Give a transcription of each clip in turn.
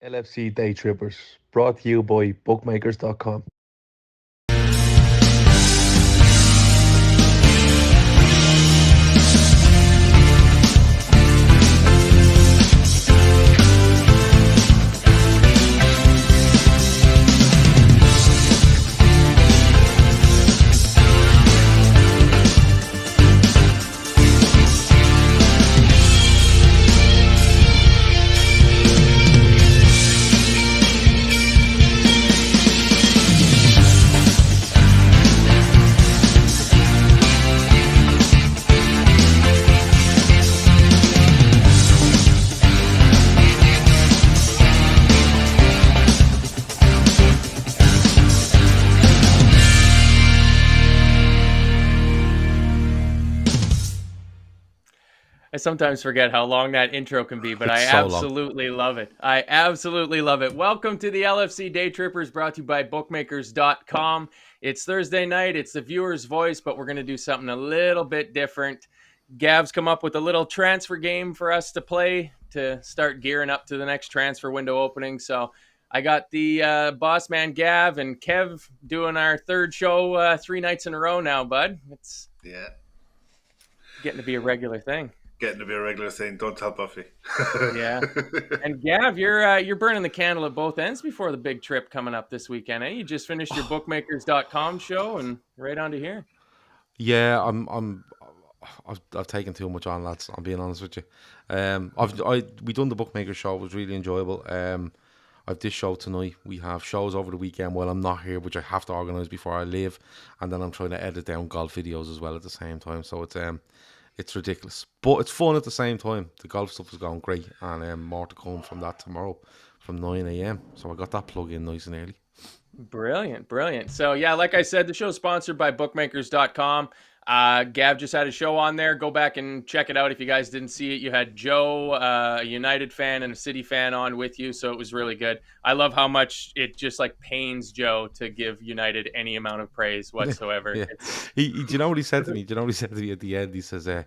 LFC Daytrippers, brought to you by bookmakers.com. I sometimes forget how long that intro can be, but I It's so long. absolutely love it. I absolutely love it. Welcome to the LFC Daytrippers, brought to you by bookmakers.com. It's Thursday night. It's the viewer's voice, but we're going to do something a little bit different. Gav's come up with a little transfer game for us to play to start gearing up to the next transfer window opening. So I got the boss man Gav and Kev doing our third show 3 nights in a row now, bud. It's getting to be a regular thing. Getting to be a regular thing. Don't tell Buffy. Yeah. And Gav, you're burning the candle at both ends before the big trip coming up this weekend, eh? You just finished your bookmakers.com show and right on to here. Yeah, I've taken too much on, lads. I'm being honest with you. We done the bookmaker show. It was really enjoyable. I've this show tonight. We have shows over the weekend while I'm not here, which I have to organise before I leave, and then I'm trying to edit down golf videos as well at the same time. So it's ridiculous, but it's fun at the same time. The golf stuff is going great, and more to come from that tomorrow from 9 a.m. So I got that plug in nice and early. Brilliant. So yeah, like I said, the show's sponsored by bookmakers.com. Gav just had a show on there. Go back and check it out if you guys didn't see it. You had Joe, a United fan and a City fan on with you, so it was really good. I love how much it just like pains Joe to give United any amount of praise whatsoever. Yeah. Do you know what he said to me? Do you know what he said to me at the end? He says, I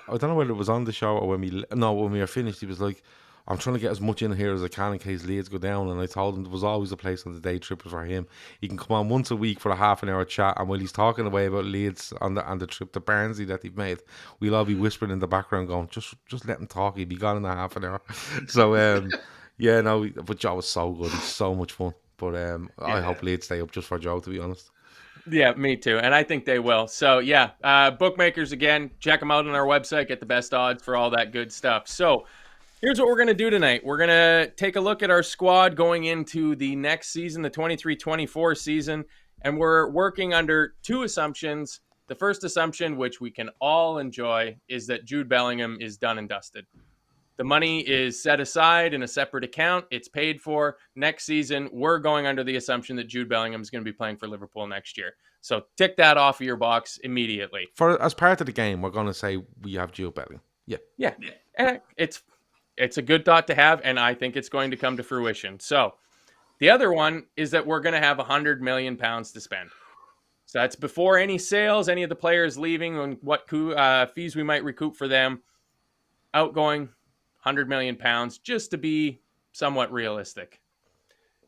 don't know whether it was on the show or when we were finished, he was like, I'm trying to get as much in here as I can in case Leeds go down. And I told him there was always a place on the day trippers for him. He can come on once a week for a half an hour chat, and while he's talking away about Leeds on the trip to Barnsley that they've made, we'll all be whispering in the background going, just let him talk, he'll be gone in a half an hour. So but Joe was so good. He's so much fun. But I hope Leeds stay up just for Joe, to be honest. Yeah, me too. And I think they will. So yeah, bookmakers again, check them out on our website, get the best odds for all that good stuff. So here's what we're going to do tonight. We're going to take a look at our squad going into the next season, the 23-24 season, and we're working under two assumptions. The first assumption, which we can all enjoy, is that Jude Bellingham is done and dusted. The money is set aside in a separate account. It's paid for. Next season, we're going under the assumption that Jude Bellingham is going to be playing for Liverpool next year. So tick that off of your box immediately. As part of the game, we're going to say we have Jude Bellingham. Yeah. And it's a good thought to have, and I think it's going to come to fruition. So the other one is that we're going to have £100 million to spend. So that's before any sales, any of the players leaving, and what fees we might recoup for them. Outgoing, £100 million, just to be somewhat realistic.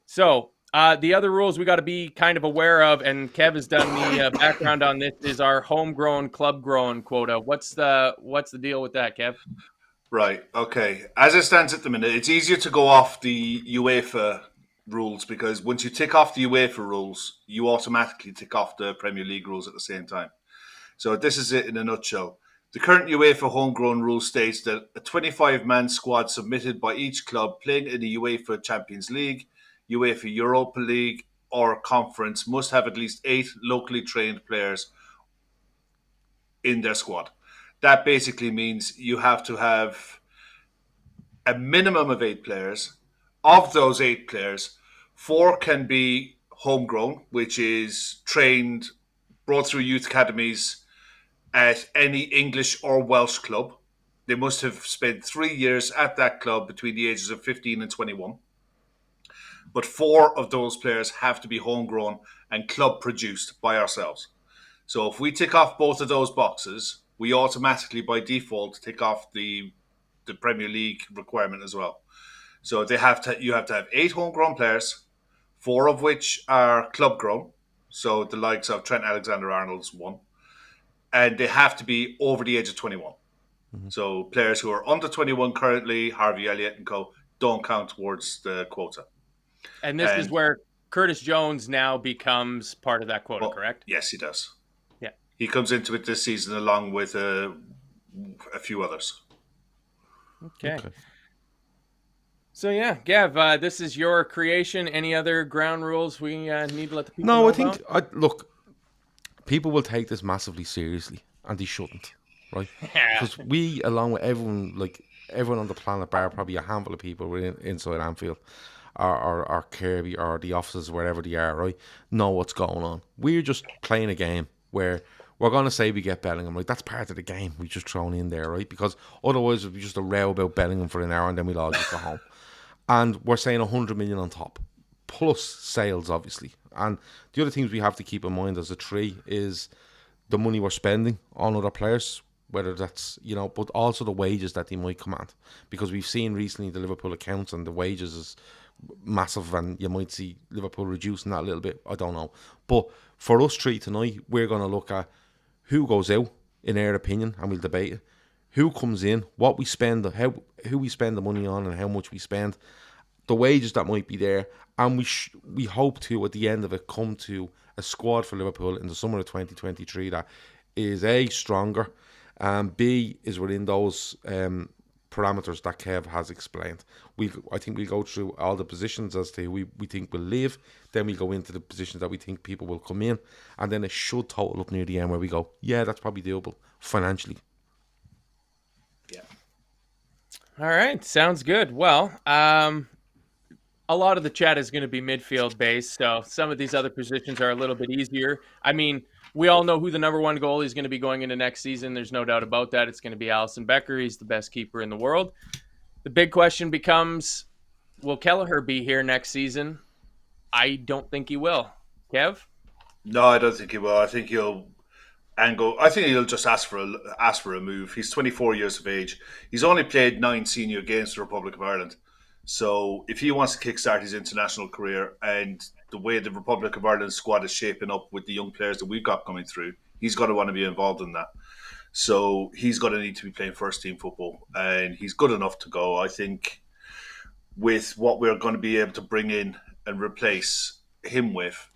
So the other rules we got to be kind of aware of, and Kev has done the background on this, is our homegrown, club-grown quota. What's the deal with that, Kev? Right, okay. As it stands at the minute, it's easier to go off the UEFA rules because once you tick off the UEFA rules, you automatically tick off the Premier League rules at the same time. So this is it in a nutshell. The current UEFA homegrown rule states that a 25-man squad submitted by each club playing in the UEFA Champions League, UEFA Europa League, or conference must have at least 8 locally trained players in their squad. That basically means you have to have a minimum of 8 players. Of those 8 players, 4 can be homegrown, which is trained, brought through youth academies at any English or Welsh club. They must have spent 3 years at that club between the ages of 15 and 21. But 4 of those players have to be homegrown and club produced by ourselves. So if we tick off both of those boxes, we automatically, by default, tick off the Premier League requirement as well. So you have to have 8 homegrown players, 4 of which are club grown. So the likes of Trent Alexander-Arnold's one, and they have to be over the age of 21. So players who are under 21 currently, Harvey Elliott and co, don't count towards the quota. And this is where Curtis Jones now becomes part of that quota, correct? Yes, he does. Yeah. He comes into it this season along with a few others. Okay. So yeah, Gav, this is your creation. Any other ground rules we need to let the people know about? Look, people will take this massively seriously, and they shouldn't, right? Because we, along with everyone, like everyone on the planet, bar probably a handful of people within inside Anfield, or Kirby, or the offices, wherever they are, right, know what's going on. We're just playing a game where we're going to say we get Bellingham. Like, that's part of the game. We just thrown in there, right? Because otherwise it'd be just a row about Bellingham for an hour and then we'll all just go home. And we're saying 100 million on top, plus sales, obviously. And the other things we have to keep in mind as a tree is the money we're spending on other players, whether that's, but also the wages that they might command. Because we've seen recently the Liverpool accounts and the wages is massive, and you might see Liverpool reducing that a little bit. I don't know. But for us three tonight, we're going to look at who goes out, in our opinion, and we'll debate it. Who comes in, what we spend, who we spend the money on, and how much we spend, the wages that might be there, and we hope to, at the end of it, come to a squad for Liverpool in the summer of 2023 that is A, stronger, and B, is within those parameters that Kev has explained. I think we'll go through all the positions as to who we think will leave, then we'll go into the positions that we think people will come in, and then it should total up near the end where we go, yeah, that's probably doable financially. Yeah. All right, sounds good. Well, a lot of the chat is going to be midfield based, so some of these other positions are a little bit easier. I mean, we all know who the number one goalie is going to be going into next season. There's no doubt about that. It's going to be Alisson Becker. He's the best keeper in the world. The big question becomes, will Kelleher be here next season? I don't think he will. Kev? No, I don't think he will. I think he'll just ask for a move. He's 24 years of age. He's only played 9 senior games for the Republic of Ireland. So if he wants to kickstart his international career, and the way the Republic of Ireland squad is shaping up with the young players that we've got coming through, he's going to want to be involved in that. So he's going to need to be playing first team football, and he's good enough to go. I think with what we're going to be able to bring in and replace him with,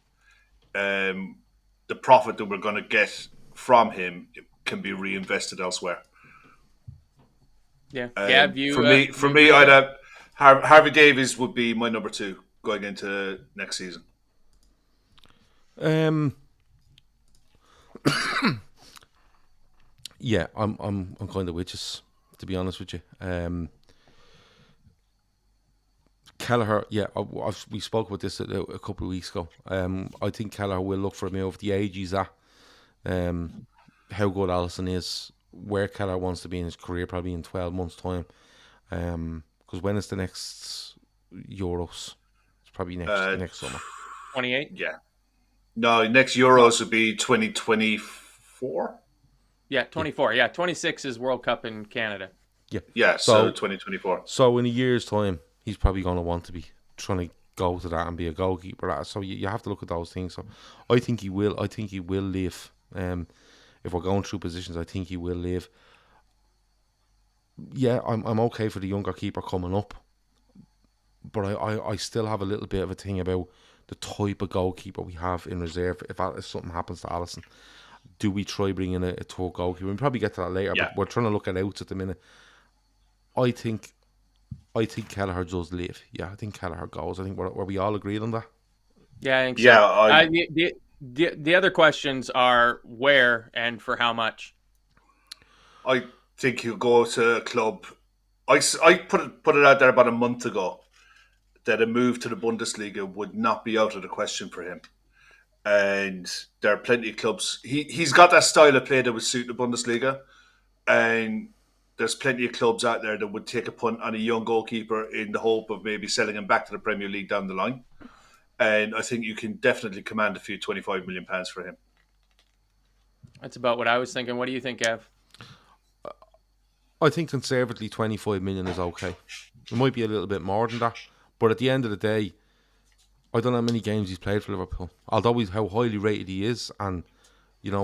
the profit that we're going to get from him can be reinvested elsewhere. Yeah, Gav, for me, I'd have Harvey Davies would be my number 2 going into next season. Yeah, I'm kind of witches, to be honest with you. Kelleher, yeah, we spoke about this a couple of weeks ago. I think Kelleher will look for a move. The age he's at, how good Alisson is, where Kelleher wants to be in his career, probably in 12 months' time. Because when is the next Euros? It's probably next summer. 28? Yeah. No, next Euros would be 2024. Yeah, 24. Yeah, 26 is World Cup in Canada. Yeah. Yeah, so 2024. So in a year's time, he's probably going to want to be trying to go to that and be a goalkeeper. So you have to look at those things. So I think he will. I think he will leave. If we're going through positions, I think he will leave. Yeah, I'm okay for the younger keeper coming up, but I still have a little bit of a thing about the type of goalkeeper we have in reserve. If something happens to Alisson, do we try bringing a tall goalkeeper? We'll probably get to that later, but we're trying to look at outs at the minute. I think Kelleher does leave. Yeah, I think Kelleher goes. I think were we all agreed on that? Yeah, I think so. Yeah, the other questions are where and for how much. I think he'll go to a club. I put it out there about a month ago that a move to the Bundesliga would not be out of the question for him. And there are plenty of clubs. He's got that style of play that would suit the Bundesliga. And there's plenty of clubs out there that would take a punt on a young goalkeeper in the hope of maybe selling him back to the Premier League down the line. And I think you can definitely command a few £25 million for him. That's about what I was thinking. What do you think, Gav? I think conservatively 25 million is okay. It might be a little bit more than that. But at the end of the day, I don't know how many games he's played for Liverpool. Although he's how highly rated he is, and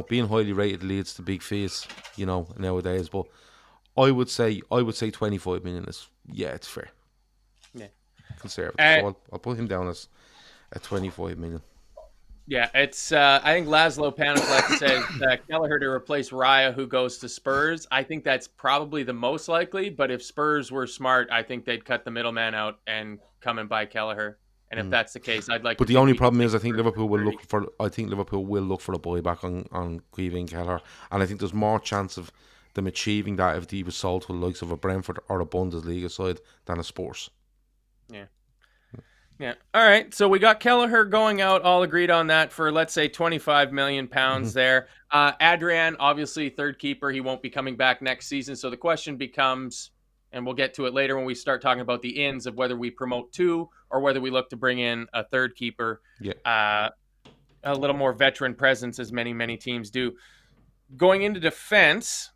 being highly rated leads to big fees, nowadays. But I would say 25 million is it's fair. Yeah, Conservative. So I'll put him down as at 25 million. Yeah, it's. I think Laszlo Paniclek says Kelleher to replace Raya, who goes to Spurs. I think that's probably the most likely. But if Spurs were smart, I think they'd cut the middleman out and come and buy Kelleher. And if that's the case, I'd like. But to the think only we problem can is, I take think Spurs Liverpool will 30. look for. I think Liverpool will look for a buyback on Gav and Kev, and I think there's more chance of them achieving that if he was sold to the likes of a Brentford or a Bundesliga side than a Spurs. Yeah. Yeah. All right. So we got Kelleher going out. All agreed on that for, let's say, 25 million pounds there. Adrian, obviously third keeper. He won't be coming back next season. So the question becomes, and we'll get to it later when we start talking about the ins of whether we promote two or whether we look to bring in a third keeper. Yeah. A little more veteran presence, as many teams do. Going into defense,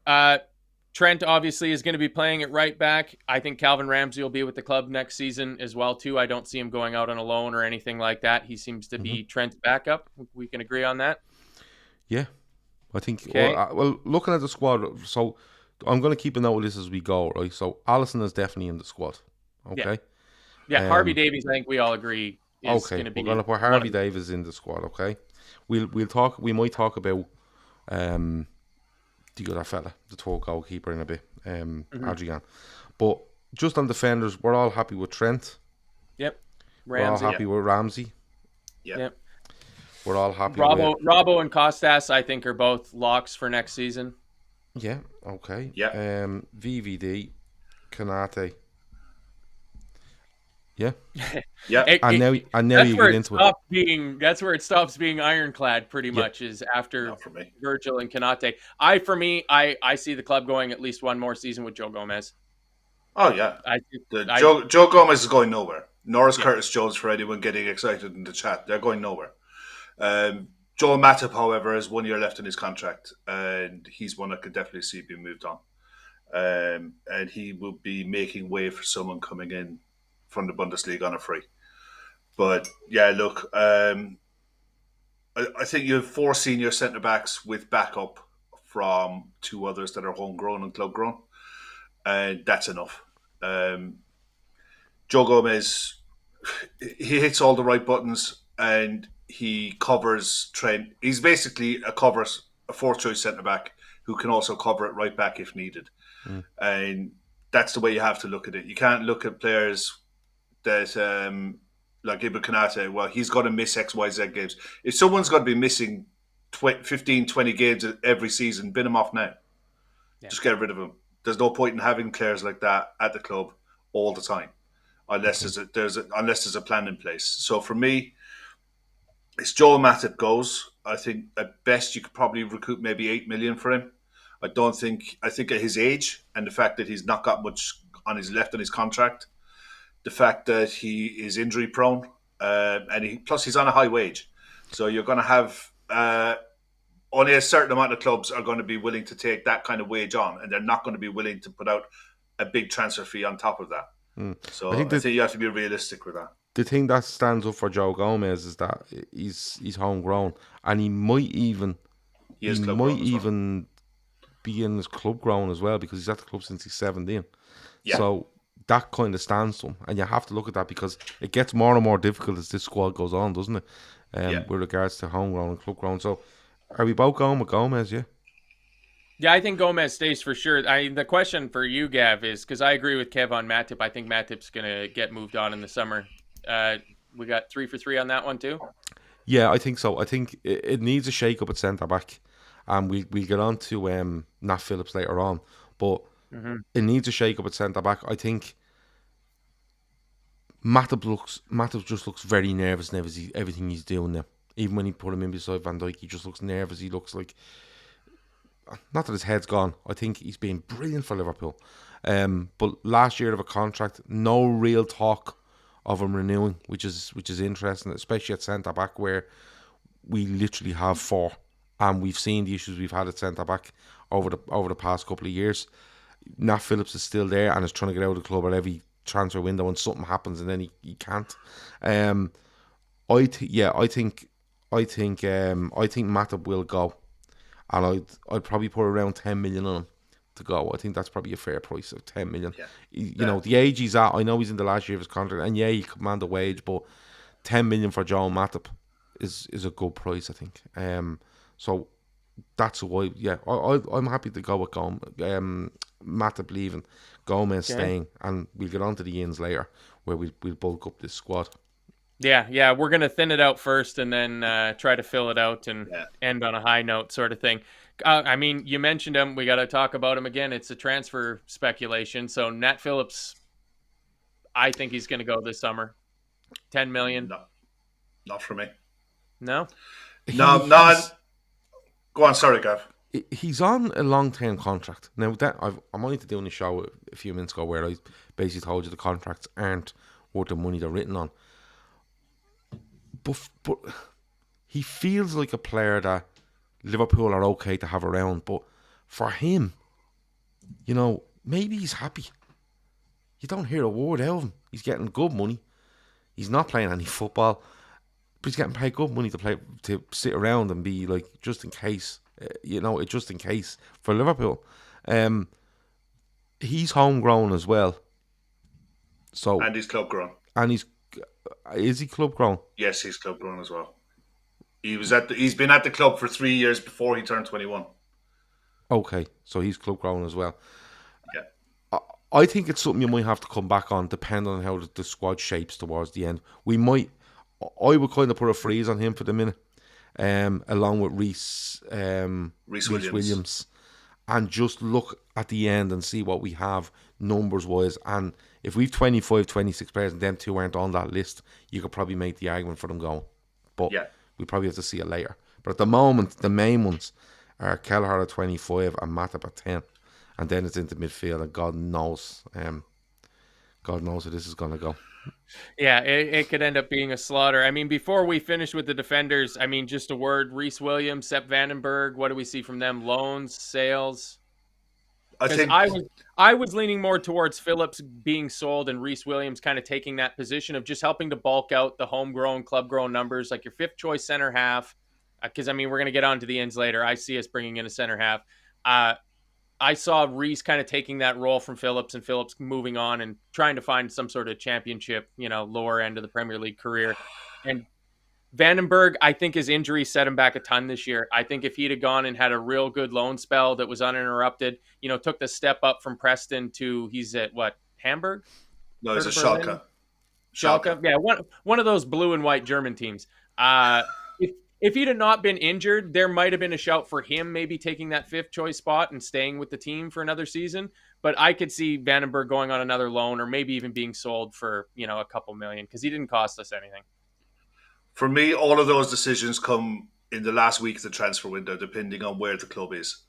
Trent obviously is going to be playing at right back. I think Calvin Ramsey will be with the club next season as well too. I don't see him going out on a loan or anything like that. He seems to be Trent's backup. We can agree on that. Yeah, I think. Okay. Well, looking at the squad, so I'm going to keep a note of this as we go, right? So Alisson is definitely in the squad. Okay. Yeah, Harvey Davies, I think we all agree is going to be. We're going to put Harvey Davies in the squad. Okay. We'll talk. We might talk about the other fella, the tall goalkeeper, in a bit, Adrian. But just on defenders, we're all happy with Trent. Yep. Ramsey, we're all happy with Ramsey. Yep. We're all happy Robbo and Costas, I think, are both locks for next season. Yeah, okay. Yeah. VVD, Kanate. Yeah. Yeah. And now you get into it. That's where it stops being ironclad, pretty much, is after Virgil and Kanate. I see the club going at least one more season with Joe Gomez. Oh, yeah. Joe Gomez is going nowhere. Norris Curtis Jones, for anyone getting excited in the chat, they're going nowhere. Joel Matip, however, has 1 year left in his contract, and he's one I could definitely see being moved on. And he will be making way for someone coming in from the Bundesliga on a free. But yeah, look, I think you have 4 senior centre backs with backup from 2 others that are homegrown and club grown, and that's enough. Joe Gomez, he hits all the right buttons and he covers Trent. He's basically a 4th choice centre back who can also cover it right back if needed. And that's the way you have to look at it. You can't look at players that like Ibn Kanate, well, he's got to miss XYZ games. If someone's got to be missing 15, 20 games every season, bin him off now. Yeah. Just get rid of him. There's no point in having players like that at the club all the time, unless there's a plan in place. So for me, it's Joel Matip goes. I think at best you could probably recoup maybe 8 million for him. I think at his age and the fact that he's not got much on his contract, the fact that he is injury prone, and plus he's on a high wage. So you're going to have only a certain amount of clubs are going to be willing to take that kind of wage on, and they're not going to be willing to put out a big transfer fee on top of that. So I think you have to be realistic with that. The thing that stands up for Joe Gomez is that he's homegrown, and he might even be in his club grown as well, because he's at the club since he's 17. Yeah. So that kind of stands to him, and you have to look at that because it gets more and more difficult as this squad goes on, doesn't it? With regards to homegrown and club grown. So are we both going with Gomez? Yeah. Yeah, I think Gomez stays for sure. The question for you, Gav, is because I agree with Kev on Matip. I think Matip's going to get moved on in the summer. We got 3 for 3 on that one too. Yeah, I think so. I think it needs a shake up at centre back, and we'll get on to Nat Phillips later on. But it needs a shake up at centre back. I think Matip just looks very nervous in everything he's doing now. Even when he put him in beside Van Dijk, he just looks nervous. He looks like, not that his head's gone. I think he's been brilliant for Liverpool. But last year of a contract, no real talk of him renewing, which is interesting, especially at centre back where we literally have 4, and we've seen the issues we've had at centre back over the past couple of years. Nat Phillips is still there and is trying to get out of the club at every transfer window, and something happens and then he can't. I think Matip will go, and I'd probably put around 10 million on him to go. I think that's probably a fair price of 10 million. Yeah. You know, the age he's at, I know he's in the last year of his contract, and yeah, he command a wage, but 10 million for Joe Matip is a good price, I think. So that's why, I'm happy to go with Matip leaving, Gomez staying, and we'll get on to the ins later where we'll bulk up this squad. Yeah, we're going to thin it out first and then try to fill it out and end on a high note sort of thing. I mean, you mentioned him. We got to talk about him again. It's a transfer speculation. So Nat Phillips, I think he's going to go this summer. 10 million. No, not for me. No? No. Go on, sorry, Gav. He's on a long-term contract. Now, that I'm only doing a show a few minutes ago where I basically told you the contracts aren't worth the money they're written on. But he feels like a player that Liverpool are okay to have around. But for him, you know, maybe he's happy. You don't hear a word out of him. He's getting good money. He's not playing any football, but he's getting paid good money to sit around and be like, just in case, just in case for Liverpool. He's homegrown as well. So and he's club grown. And is he club grown? Yes, he's club grown as well. He's been at the club for 3 years before he turned 21. Okay, so he's club grown as well. Yeah. I think it's something you might have to come back on, depending on how the squad shapes towards the end. I would kind of put a freeze on him for the minute, along with Reece Williams, and just look at the end and see what we have numbers-wise. And if we've 25, 26 players and them two aren't on that list, you could probably make the argument for them going. But we probably have to see it later. But at the moment, the main ones are Kelleher at 25 and Matip at 10. And then it's into midfield, and God knows how this is going to go. Yeah, it could end up being a slaughter. I mean, before we finish with the defenders, I mean, just a word, Reece Williams, Sepp Vandenberg, what do we see from them? Loans, sales? I was leaning more towards Phillips being sold and Reece Williams kind of taking that position of just helping to bulk out the homegrown, club-grown numbers, like your fifth choice center half. Because, I mean, we're going to get on to the ends later. I see us bringing in a center half. I saw Reece kind of taking that role from Phillips and Phillips moving on and trying to find some sort of championship, lower end of the Premier League career. And Vandenberg, I think his injury set him back a ton this year. I think if he'd have gone and had a real good loan spell that was uninterrupted, took the step up from Preston to, he's at Hamburg? No, he's at Schalke. Schalke. Yeah, one of those blue and white German teams. If he'd have not been injured, there might have been a shout for him maybe taking that fifth choice spot and staying with the team for another season. But I could see Vandenberg going on another loan or maybe even being sold for, a couple million because he didn't cost us anything. For me, all of those decisions come in the last week of the transfer window, depending on where the club is.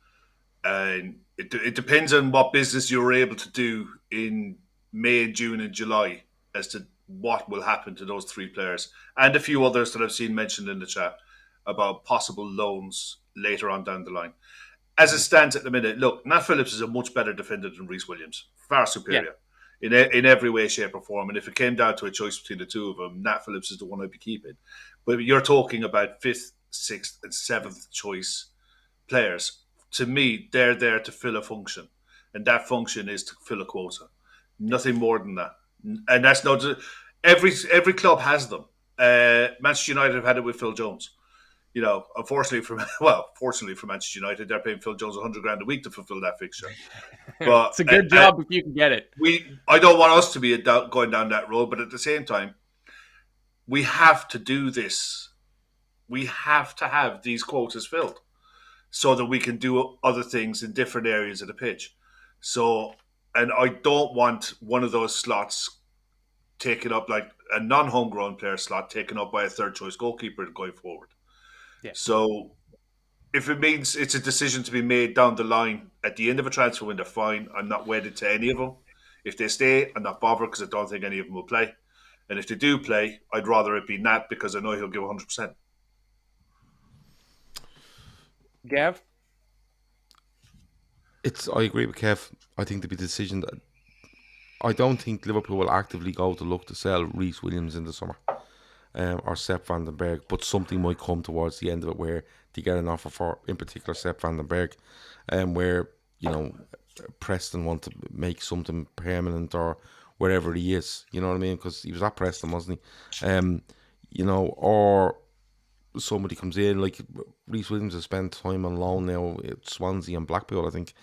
And it depends on what business you're able to do in May, June and July as to what will happen to those three players. And a few others that I've seen mentioned in the chat about possible loans later on down the line. As it stands at the minute, look, Nat Phillips is a much better defender than Reece Williams. Far superior in every way, shape or form. And if it came down to a choice between the two of them, Nat Phillips is the one I'd be keeping. But you're talking about 5th, 6th and 7th choice players. To me, they're there to fill a function. And that function is to fill a quota. Nothing more than that. And that's not... Every club has them. Manchester United have had it with Phil Jones. Fortunately for Manchester United, they're paying Phil Jones $100,000 a week to fulfill that fixture. But it's a good job if you can get it. I don't want us to be going down that road, but at the same time, we have to do this. We have to have these quotas filled so that we can do other things in different areas of the pitch. So, and I don't want one of those slots taken up, like a non-homegrown player slot taken up by a third choice goalkeeper going forward. Yeah. So if it means it's a decision to be made down the line at the end of a transfer window, fine. I'm not wedded to any of them. If they stay, I'm not bothered because I don't think any of them will play. And if they do play, I'd rather it be Nat because I know he'll give 100%. Gav? I agree with Kev. I think to be the decision that I don't think Liverpool will actively go to look to sell Reece Williams in the summer, or Sepp van den Berg, but something might come towards the end of it where they get an offer for, in particular, Sepp van den Berg, where, you know, Preston want to make something permanent or wherever he is, you know what I mean? Because he was at Preston, wasn't he? You know, or somebody comes in, like Reece Williams has spent time on loan now at Swansea and Blackpool, I think,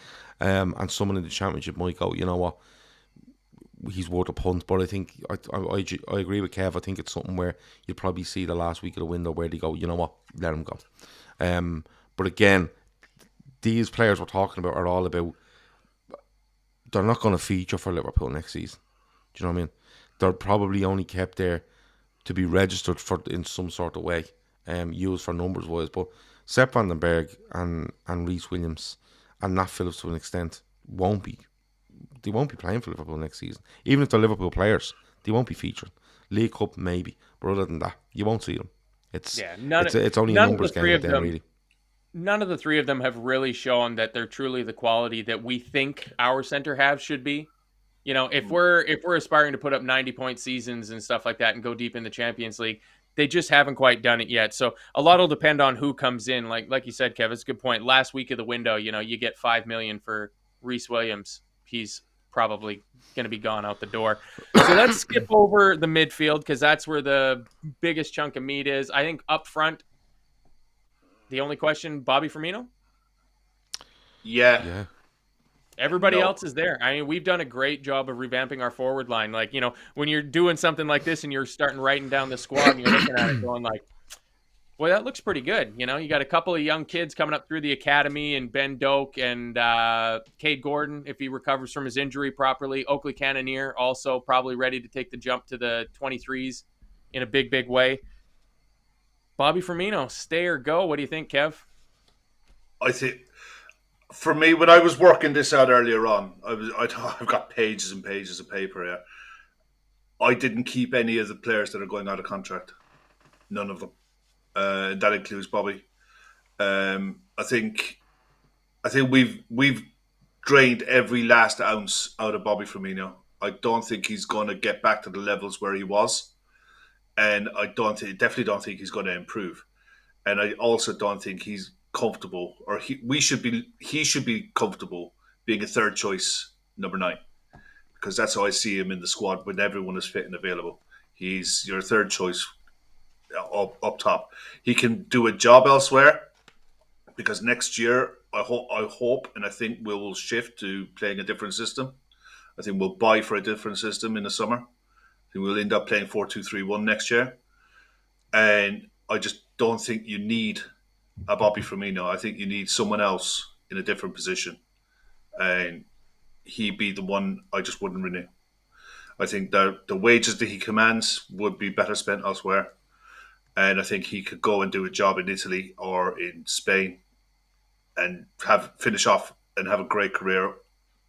and someone in the Championship might go, you know what, he's worth a punt. But I think I agree with Kev. I think it's something where you'll probably see the last week of the window where they go, you know what, let him go. But again, these players we're talking about are all about, they're not going to feature for Liverpool next season. Do you know what I mean? They're probably only kept there to be registered for in some sort of way, used for numbers wise. But Sepp van den Berg and Reece Williams and Nat Phillips to an extent won't be playing for Liverpool next season. Even if they're Liverpool players, they won't be featuring. League Cup maybe, but other than that, you won't see them. It's only a numbers game then, really. None of the three of them have really shown that they're truly the quality that we think our center halves should be. You know, if we're aspiring to put up 90-point seasons and stuff like that and go deep in the Champions League, they just haven't quite done it yet. So a lot will depend on who comes in. Like you said, Kev, it's a good point. Last week of the window, you know, you get $5 million for Reece Williams. He's probably going to be gone out the door. So let's skip over the midfield because that's where the biggest chunk of meat is. I think up front, the only question, Bobby Firmino? Yeah. Everybody else is there. I mean, we've done a great job of revamping our forward line. Like, you know, when you're doing something like this and you're starting writing down the squad and you're looking at it going like, well, that looks pretty good. You know, you got a couple of young kids coming up through the academy and Ben Doak and Cade Gordon, if he recovers from his injury properly. Oakley Cannoneer also probably ready to take the jump to the 23s in a big, big way. Bobby Firmino, stay or go? What do you think, Kev? I think, for me, when I was working this out earlier on, I've got pages and pages of paper here. I didn't keep any of the players that are going out of contract. None of them. That includes Bobby. I think we've drained every last ounce out of Bobby Firmino. I don't think he's going to get back to the levels where he was, and I definitely don't think he's going to improve. And I also don't think he's comfortable, or he should be comfortable being a third choice number 9, because that's how I see him in the squad when everyone is fit and available. He's your third choice up top. He can do a job elsewhere, because next year I hope and I think we will shift to playing a different system. I think we'll buy for a different system in the summer. I think we'll end up playing 4-2-3-1 next year, and I just don't think you need a Bobby Firmino. I think you need someone else in a different position, and he'd be the one I just wouldn't renew. I think the wages that he commands would be better spent elsewhere. And I think he could go and do a job in Italy or in Spain and finish off and have a great career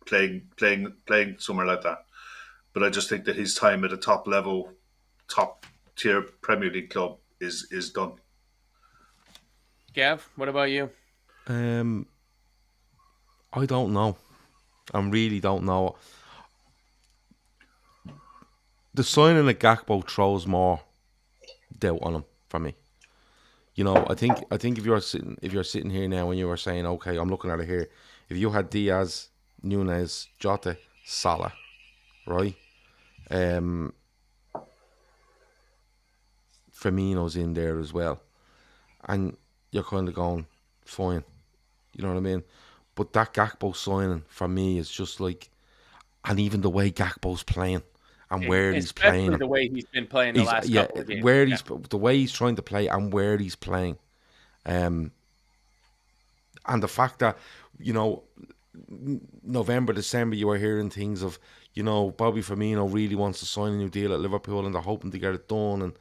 playing somewhere like that. But I just think that his time at a top level, top tier Premier League club is done. Gav, what about you? I don't know. I really don't know. The signing of Gakpo throws more doubt on him for me. You know, I think if you're sitting here now and you were saying, okay, I'm looking at it here. If you had Diaz, Nunez, Jota, Salah, right? Firmino's in there as well, and you're kind of going fine. You know what I mean? But that Gakpo signing for me is just like, and even the way Gakpo's playing. And where he's playing, the way he's been playing the last couple of games. The way he's trying to play and where he's playing, and the fact that, you know, November, December, you were hearing things of, you know, Bobby Firmino really wants to sign a new deal at Liverpool and they're hoping to get it done, and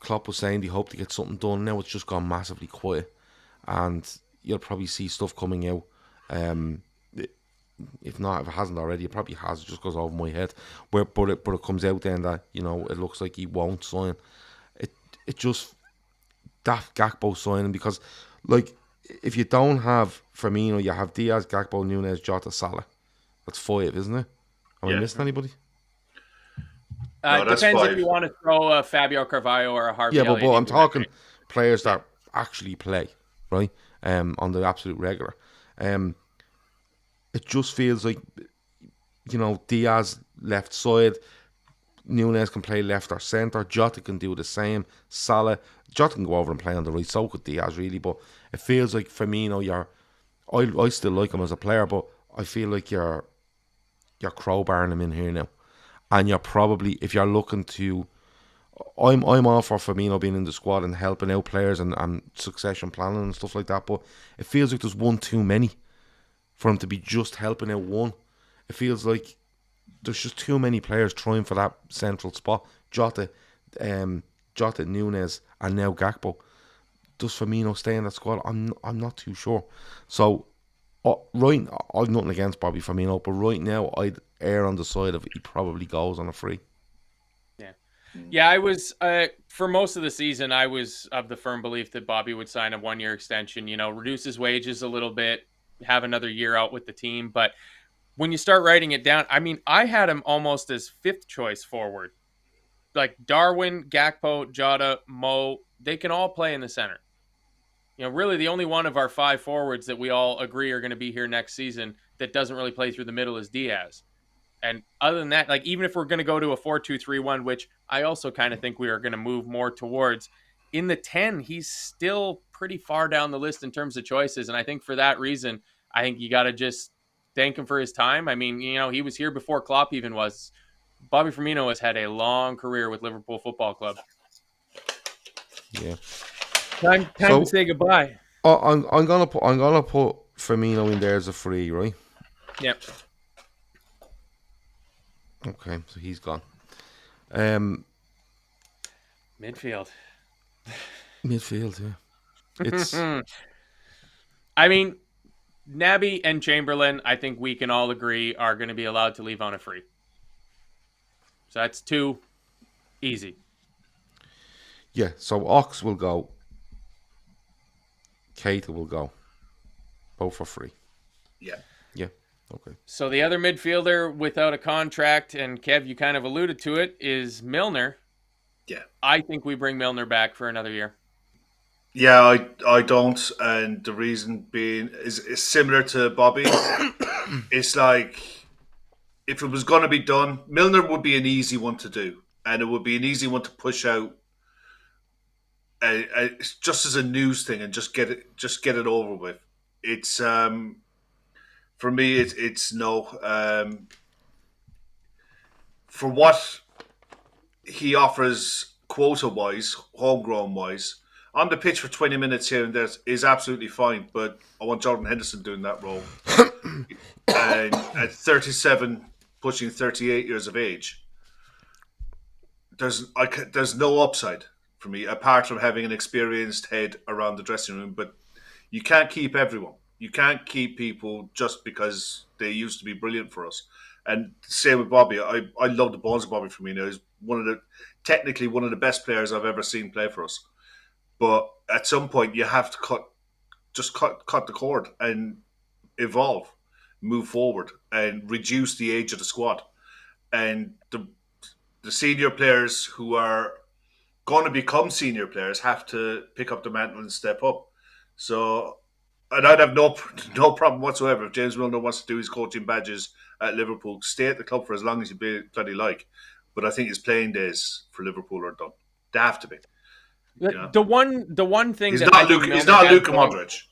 Klopp was saying they hope to get something done. Now it's just gone massively quiet, and you'll probably see stuff coming out. If not, if it hasn't already, it probably has. It just goes over my head. But it comes out then that, you know, it looks like he won't sign. It just, that Gakpo signing, because, like, if you don't have Firmino, you have Diaz, Gakpo, Nunes, Jota, Salah. That's 5, isn't it? Am I Yeah. missing anybody? No, It that's depends if 5. you want to throw a Fabio Carvalho or a Harvey Yeah, but Elliott I'm into that talking mix. players that actually play, right? On the absolute regular. It just feels like, Diaz left side, Nunes can play left or centre, Jota can do the same, Salah, Jota can go over and play on the right, so could Diaz really, but it feels like Firmino, I still like him as a player, but I feel like you're crowbarring him in here now. And you're probably, if you're looking to, I'm all for Firmino being in the squad and helping out players and succession planning and stuff like that, but it feels like there's one too many for him to be just helping out one. It feels like there's just too many players trying for that central spot. Jota, Nunes, and now Gakpo. Does Firmino stay in that squad? I'm not too sure. So, right, I've nothing against Bobby Firmino, but right now I'd err on the side of he probably goes on a free. Yeah, I was for most of the season, I was of the firm belief that Bobby would sign a 1-year extension, reduce his wages a little bit, have another year out with the team. But when you start writing it down, I mean, I had him almost as 5th choice forward. Like Darwin, Gakpo, Jota, Mo, they can all play in the center. Really the only one of our 5 forwards that we all agree are going to be here next season that doesn't really play through the middle is Diaz. And other than that, like even if we're going to go to a 4-2-3-1, which I also kind of think we are going to move more towards, in the 10, he's still pretty far down the list in terms of choices. And I think for that reason, I think you got to just thank him for his time. I mean, he was here before Klopp even was. Bobby Firmino has had a long career with Liverpool Football Club. Yeah. Time to say goodbye. I'm gonna put Firmino in there as a free, right? Yep. Okay, so he's gone. Midfield, yeah. It's I mean, Naby and Chamberlain, I think we can all agree are going to be allowed to leave on a free. So that's 2 easy. yeah. So Ox will go. Keita will go. Both for free. Yeah. Yeah. Okay. So the other midfielder without a contract, and Kev, you kind of alluded to it, is Milner. Yeah. I think we bring Milner back for another year. Yeah, I don't, and the reason being is similar to Bobby. It's like if it was going to be done, Milner would be an easy one to do, and it would be an easy one to push out, just as a news thing, and just get it over with. It's for me, it's no. For what he offers, quota wise, homegrown wise. On the pitch for 20 minutes here and there is absolutely fine, but I want Jordan Henderson doing that role. And at 37, pushing 38 years of age, there's no upside for me, apart from having an experienced head around the dressing room. But you can't keep everyone. You can't keep people just because they used to be brilliant for us. And same with Bobby. I love the bones of Bobby Firmino. He's technically one of the best players I've ever seen play for us. But at some point, you have to cut the cord and evolve, move forward, and reduce the age of the squad. And the senior players who are going to become senior players have to pick up the mantle and step up. So, and I'd have no problem whatsoever if James Milner wants to do his coaching badges at Liverpool, stay at the club for as long as you bloody like. But I think his playing days for Liverpool are done. They have to be. The one thing He's that not Luka Modric.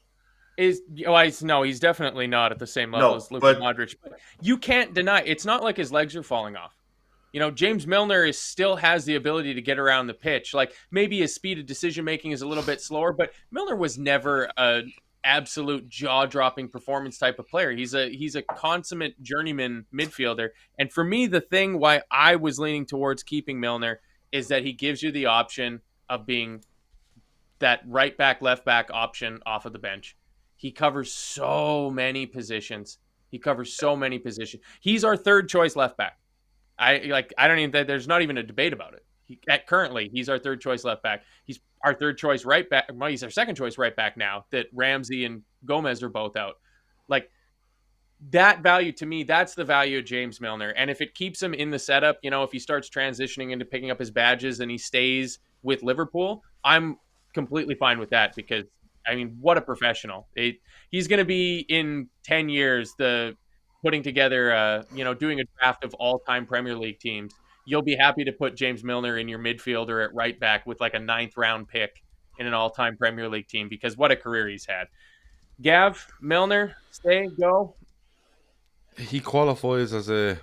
He's definitely not at the same level as Luka Modric. But you can't deny it's not like his legs are falling off. James Milner still has the ability to get around the pitch. Like maybe his speed of decision making is a little bit slower, but Milner was never an absolute jaw-dropping performance type of player. He's a consummate journeyman midfielder. And for me, the thing why I was leaning towards keeping Milner is that he gives you the option of being that right back, left back option off of the bench. He covers so many positions. He's our 3rd choice left back. There's not even a debate about it. Currently, he's our third choice left back. He's our third choice right back. Well, he's our second choice right back now that Ramsey and Gomez are both out. Like, that value to me, that's the value of James Milner. And if it keeps him in the setup, if he starts transitioning into picking up his badges and he stays with Liverpool, I'm completely fine with that because, I mean, what a professional. He's going to be in 10 years, putting together, doing a draft of all-time Premier League teams. You'll be happy to put James Milner in your midfielder at right back with like a 9th round pick in an all-time Premier League team because what a career he's had. Gav, Milner, stay, go. He qualifies as a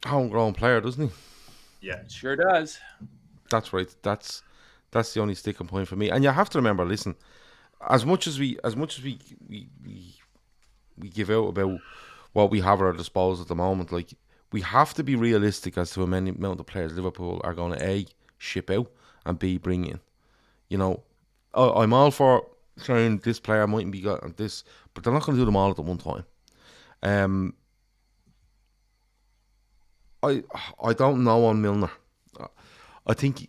homegrown player, doesn't he? Yeah, Sure does. That's right. That's the only sticking point for me. And you have to remember, listen, as much as we give out about what we have at our disposal at the moment, like, we have to be realistic as to how many amount of players Liverpool are going to A, ship out, and B, bring in. I'm all for saying this player mightn't be got this, but they're not going to do them all at the one time. I don't know on Milner. I think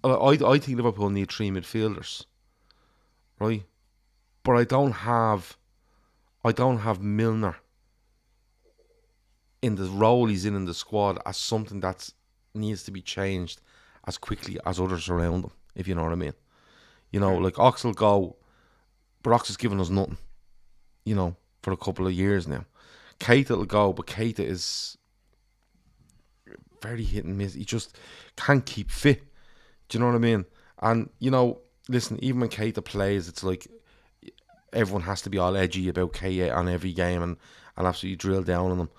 Liverpool need 3 midfielders, right? But I don't have Milner in the role he's in the squad as something that needs to be changed as quickly as others around him, if you know what I mean. Like Ox will go, but Ox has given us nothing, for a couple of years now. Keita will go, but Keita is very hit and miss. He just can't keep fit. Do you know what I mean? And, listen, even when Keita plays, it's like everyone has to be all edgy about Keita on every game and absolutely drill down on him.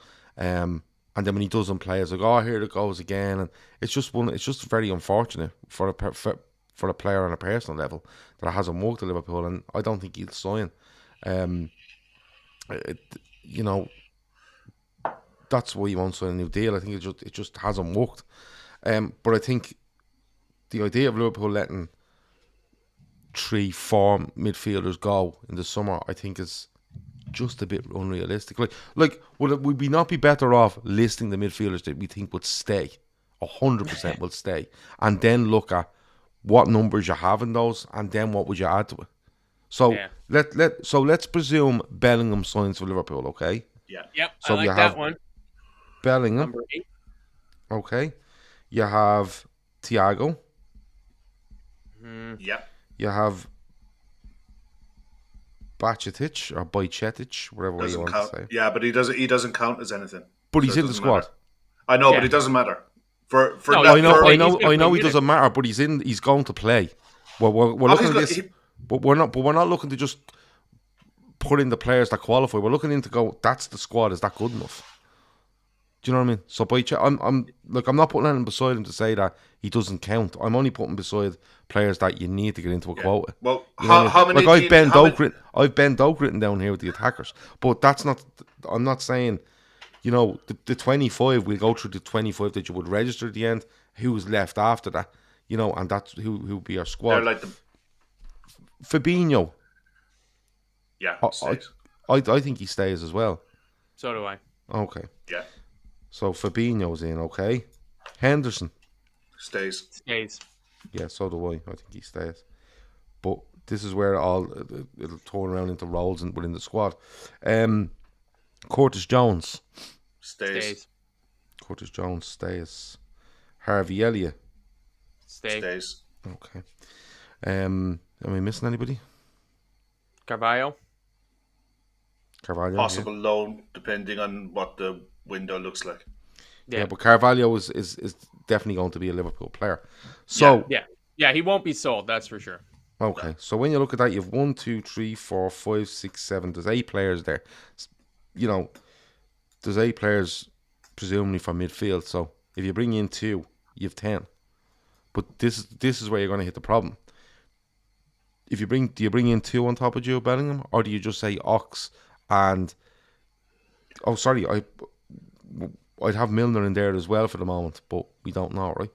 And then when he doesn't play, it's like, oh, here it goes again. And it's just very unfortunate for a player on a personal level that hasn't worked at Liverpool, and I don't think he'll sign. That's why he wants a new deal. I think it just hasn't worked. But I think the idea of Liverpool letting 3-4 midfielders go in the summer, I think, is just a bit unrealistic. Like would we not be better off listing the midfielders that we think would stay, 100% will stay, and then look at what numbers you have in those, and then what would you add to it? So let's presume Bellingham signs for Liverpool, okay? yeah. Yep, So I like you that have one. Bellingham, Number 8. okay. You have Thiago. Yeah. You have Bacetic or Bajcetic, whatever way you Doesn't want count. to say. Yeah, but he doesn't count as anything. But he's So it in the doesn't squad. matter. I know, Yeah. but it doesn't matter. For No, that, I know for- he's gonna he play doesn't matter, but he's going to play. We're looking at this, but we're not looking to just put in the players that qualify. We're looking in to go, that's the squad. Is that good enough? Do you know what I mean? So I'm not putting anything beside him to say that he doesn't count. I'm only putting beside players that you need to get into a quota. Well, You know what I mean? how many? Like teams- I've Ben Doak written down here with the attackers, but that's not. I'm not saying, the 25. We'll go through the 25 that you would register at the end. Who's left after that? And that's who be our squad. They're like the Fabinho, yeah. Stays. I think he stays as well. So do I. Okay, Yeah, so Fabinho's in. Okay, Henderson. stays. Stays. Yeah, so do I. I think he stays. But this is where it'll turn around into roles within the squad. Curtis Jones. Stays. Curtis Jones stays. Harvey Elliott. Stays. Okay. Am I missing anybody? Carvalho. Carvalho. Possible loan, depending on what the window looks like. Yeah, but Carvalho is definitely going to be a Liverpool player. So Yeah, he won't be sold, that's for sure. okay, so when you look at that, you have 1, 2, 3, 4, 5, 6, 7. There's 8 players there. There's 8 players presumably from midfield. So if you bring in 2, you have 10. But this is where you're going to hit the problem. Do you bring in 2 on top of Jude Bellingham, or do you just say Ox and? Oh, sorry, I'd have Milner in there as well for the moment, but we don't know, right?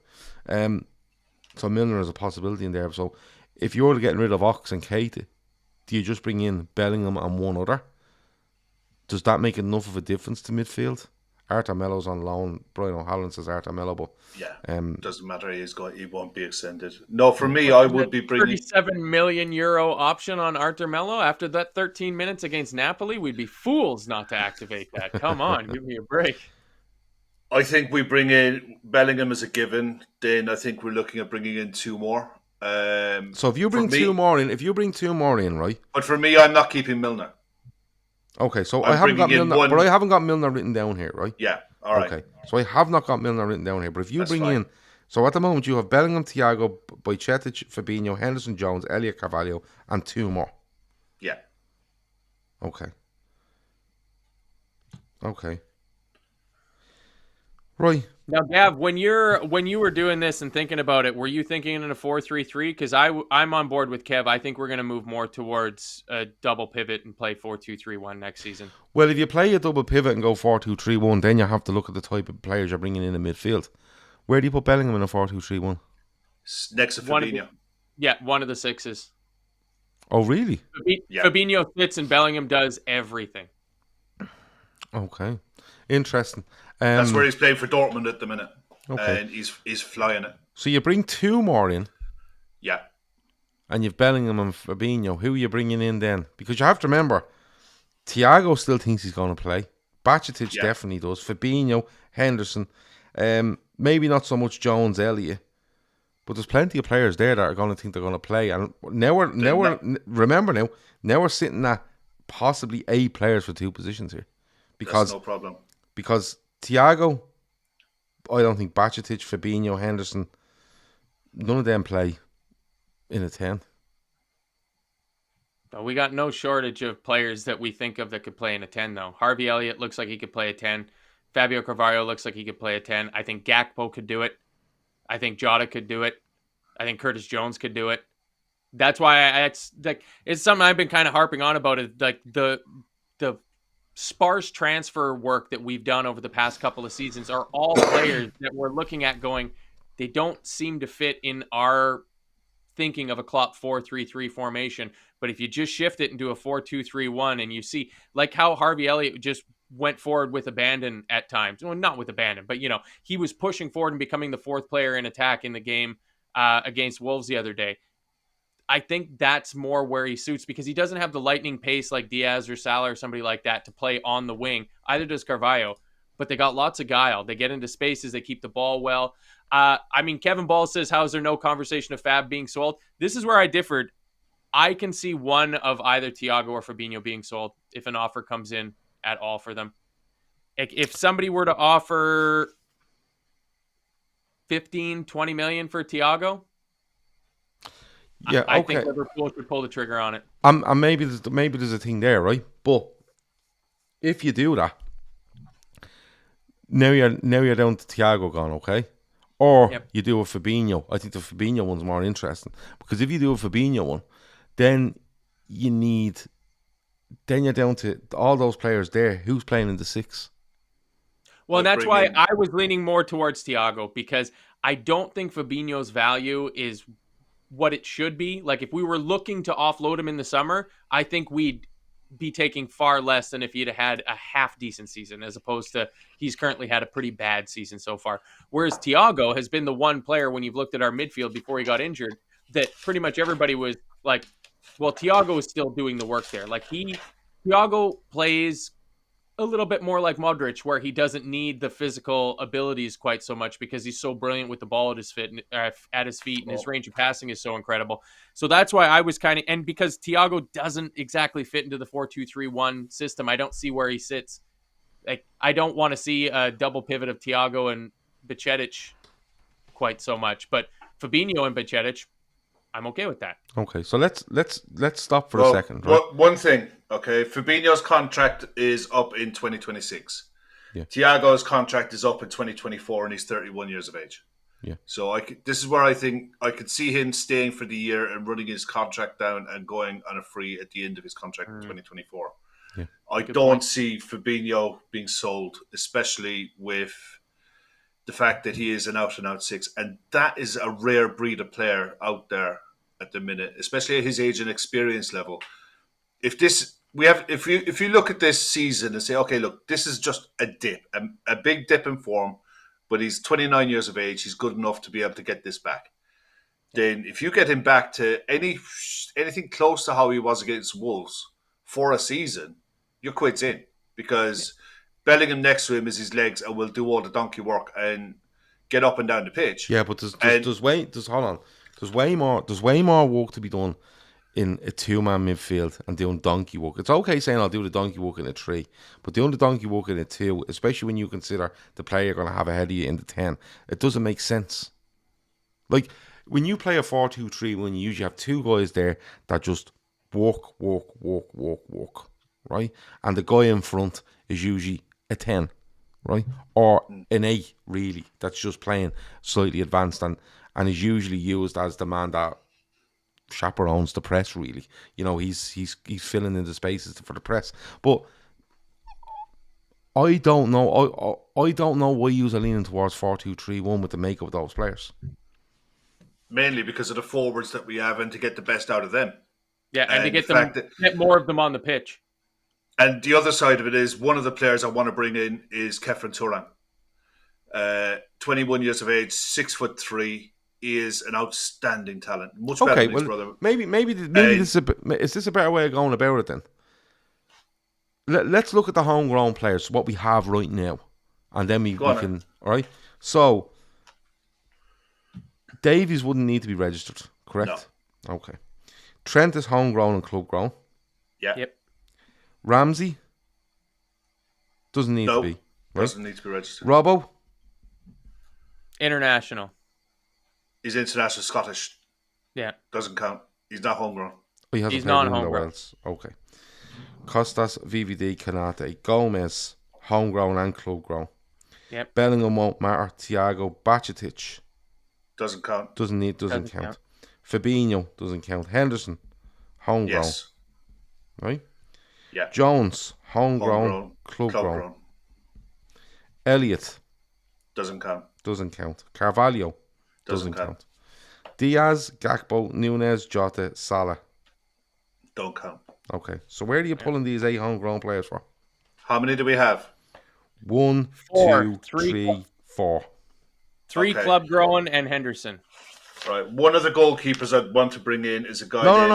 So Milner is a possibility in there. So if you're getting rid of Ox and Keita, do you just bring in Bellingham and one other? Does that make enough of a difference to midfield? Arthur Melo's on loan. Brian O'Halloran says Arthur Melo, but doesn't matter. He won't be extended. No, for me, I would be bringing 37 million euro option on Arthur Melo after that 13 minutes against Napoli. We'd be fools not to activate that. Come on, give me a break. I think we bring in Bellingham as a given. Then I think we're looking at bringing in 2 more. So if you bring two more in, right? But for me, I'm not keeping Milner. Okay, so I haven't got Milner, but I haven't got Milner written down here, right? Yeah, all right. Okay, so I have not got Milner written down here, but if you That's bring fine. in, so at the moment you have Bellingham, Thiago, Bajcetic, Fabinho, Henderson, Jones, Elliot Carvalho, and 2 more. Yeah. Okay. Right. Now, Gav, when you were doing this and thinking about it, were you thinking in a 4-3-3? Because I'm on board with Kev. I think we're going to move more towards a double pivot and play 4-2-3-1 next season. Well, if you play a double pivot and go 4-2-3-1, then you have to look at the type of players you're bringing in midfield. Where do you put Bellingham in a 4-2-3-1? Next to Fabinho. One of the 6s. Oh, really? Fabinho sits and Bellingham does everything. Okay. Interesting. That's where he's playing for Dortmund at the minute. Okay. And he's flying it. So you bring 2 more in. Yeah. And you've Bellingham and Fabinho. Who are you bringing in then? Because you have to remember, Thiago still thinks he's going to play. Bajcetic definitely does. Fabinho, Henderson. Maybe not so much Jones, Elliott. But there's plenty of players there that are going to think they're going to play. And now we're sitting at possibly 8 players for 2 positions here. That's no problem. Because Thiago, I don't think Bajcetic, Fabinho, Henderson, none of them play in a 10. But we got no shortage of players that we think of that could play in a 10, though. Harvey Elliott looks like he could play a 10. Fabio Carvalho looks like he could play a 10. I think Gakpo could do it. I think Jota could do it. I think Curtis Jones could do it. That's why it's something I've been kind of harping on about. Is like the sparse transfer work that we've done over the past couple of seasons are all players that we're looking at going, they don't seem to fit in our thinking of a Klopp 4-3-3 formation. But if you just shift it into a 4-2-3-1 and you see like how Harvey Elliott just went forward with abandon at times. Well, not with abandon, but he was pushing forward and becoming the 4th player in attack in the game against Wolves the other day. I think that's more where he suits because he doesn't have the lightning pace like Diaz or Salah or somebody like that to play on the wing. Either does Carvalho, but they got lots of guile. They get into spaces. They keep the ball well. Kevin Ball says, how is there no conversation of Fab being sold? This is where I differed. I can see one of either Thiago or Fabinho being sold if an offer comes in at all for them. If somebody were to offer 15, 20 million for Thiago, yeah, I think Liverpool should pull the trigger on it. And maybe there's a thing there, right? But if you do that, now you're down to Thiago gone, okay? Or you do a Fabinho. I think the Fabinho one's more interesting because if you do a Fabinho one, then you're down to all those players there. Who's playing in the 6? Well, that's why I was leaning more towards Thiago because I don't think Fabinho's value is what it should be. Like if we were looking to offload him in the summer, I think we'd be taking far less than if he'd had a half decent season as opposed to he's currently had a pretty bad season so far. Whereas Thiago has been the one player when you've looked at our midfield before he got injured that pretty much everybody was like, well, Thiago is still doing the work there. Like Thiago plays a little bit more like Modric, where he doesn't need the physical abilities quite so much because he's so brilliant with the ball at his feet, and his range of passing is so incredible. So that's why I was and because Thiago doesn't exactly fit into the 4-2-3-1 system, I don't see where he sits. Like I don't want to see a double pivot of Thiago and Bajcetic quite so much, but Fabinho and Bajcetic, I'm okay with that. Okay, so let's stop for a second. Right? One thing, okay. Fabinho's contract is up in 2026. Yeah. Thiago's contract is up in 2024, and he's 31 years of age. Yeah. So this is where I think I could see him staying for the year and running his contract down and going on a free at the end of his contract in 2024. Yeah. I don't see Fabinho being sold, especially with the fact that he is an out-and-out 6, and that is a rare breed of player out there at the minute, especially at his age and experience level. If this we have if you look at this season and say, okay, look, this is just a dip, a big dip in form, but he's 29 years of age. He's good enough to be able to get this back. Then if you get him back to anything close to how he was against Wolves for a season, your quid's in, because Bellingham next to him is his legs and will do all the donkey work and get up and down the pitch. Yeah, but there's way more work to be done in a two-man midfield and doing donkey work. It's okay saying I'll do the donkey work in a 3, but doing the donkey work in a 2, especially when you consider the player you're going to have ahead of you in the 10, it doesn't make sense. Like, when you play a 4-2-3, when you usually have 2 guys there that just work, right? And the guy in front is usually a 10, right? Or an 8, really, that's just playing slightly advanced and is usually used as the man that chaperones the press, really. You know, he's filling in the spaces for the press. But I don't know. I don't know why you're leaning towards 4-2-3-1 with the makeup of those players. Mainly because of the forwards that we have and to get the best out of them. Yeah, and to get more of them on the pitch. And the other side of it is, one of the players I want to bring in is Kefren Turan. 21 years of age, 6'3", is an outstanding talent. Much better than his brother. Maybe this is this a better way of going about it then? Let's look at the homegrown players, what we have right now, and then we can. All right. So Davies wouldn't need to be registered, correct? No. Okay. Trent is homegrown and club grown. Yeah. Yep. Ramsey doesn't need to be. Right? Doesn't need to be registered. Robbo? International. He's international Scottish. Yeah. Doesn't count. He's not homegrown. He's non-homegrown. Okay. Costas, VVD, Kanate, Gomez, homegrown and club grown. Yep. Bellingham won't matter. Thiago, Bacetic. Doesn't count. Doesn't count. Fabinho doesn't count. Henderson, homegrown. Yes. Right? Yeah. Jones, homegrown, club grown. Elliott. Doesn't count. Doesn't count. Carvalho. Doesn't count. Diaz, Gakpo, Nunez, Jota, Salah. Don't count. Okay. So where are you pulling these 8 homegrown players for? How many do we have? 1, 2, 3, 4. 3 club grown and Henderson. Right. One of the goalkeepers I'd want to bring in is a guy. No.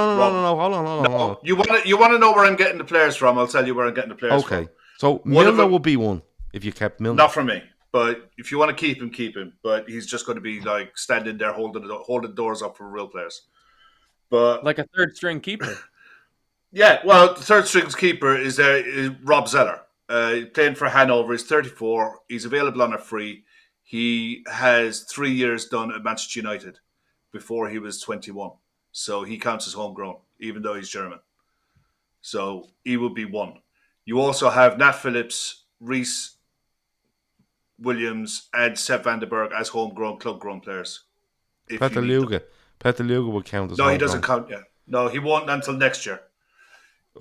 Hold on. You want to know where I'm getting the players from? I'll tell you where I'm getting the players from. Okay. So Milner would be one if you kept Milner. Not for me. But if you want to keep him, keep him. But he's just going to be like standing there holding doors up for real players. But like a third string keeper. Yeah, well, the third string keeper is Rob Zeller. Playing for Hanover. He's 34. He's available on a free. He has 3 years done at Manchester United before he was 21. So he counts as homegrown, even though he's German. So he would be one. You also have Nat Phillips, Reece Williams, and Sepp van den Berg as homegrown, club-grown players. Peter Luga would count as No, homegrown. he doesn't count yet. No, he won't until next year.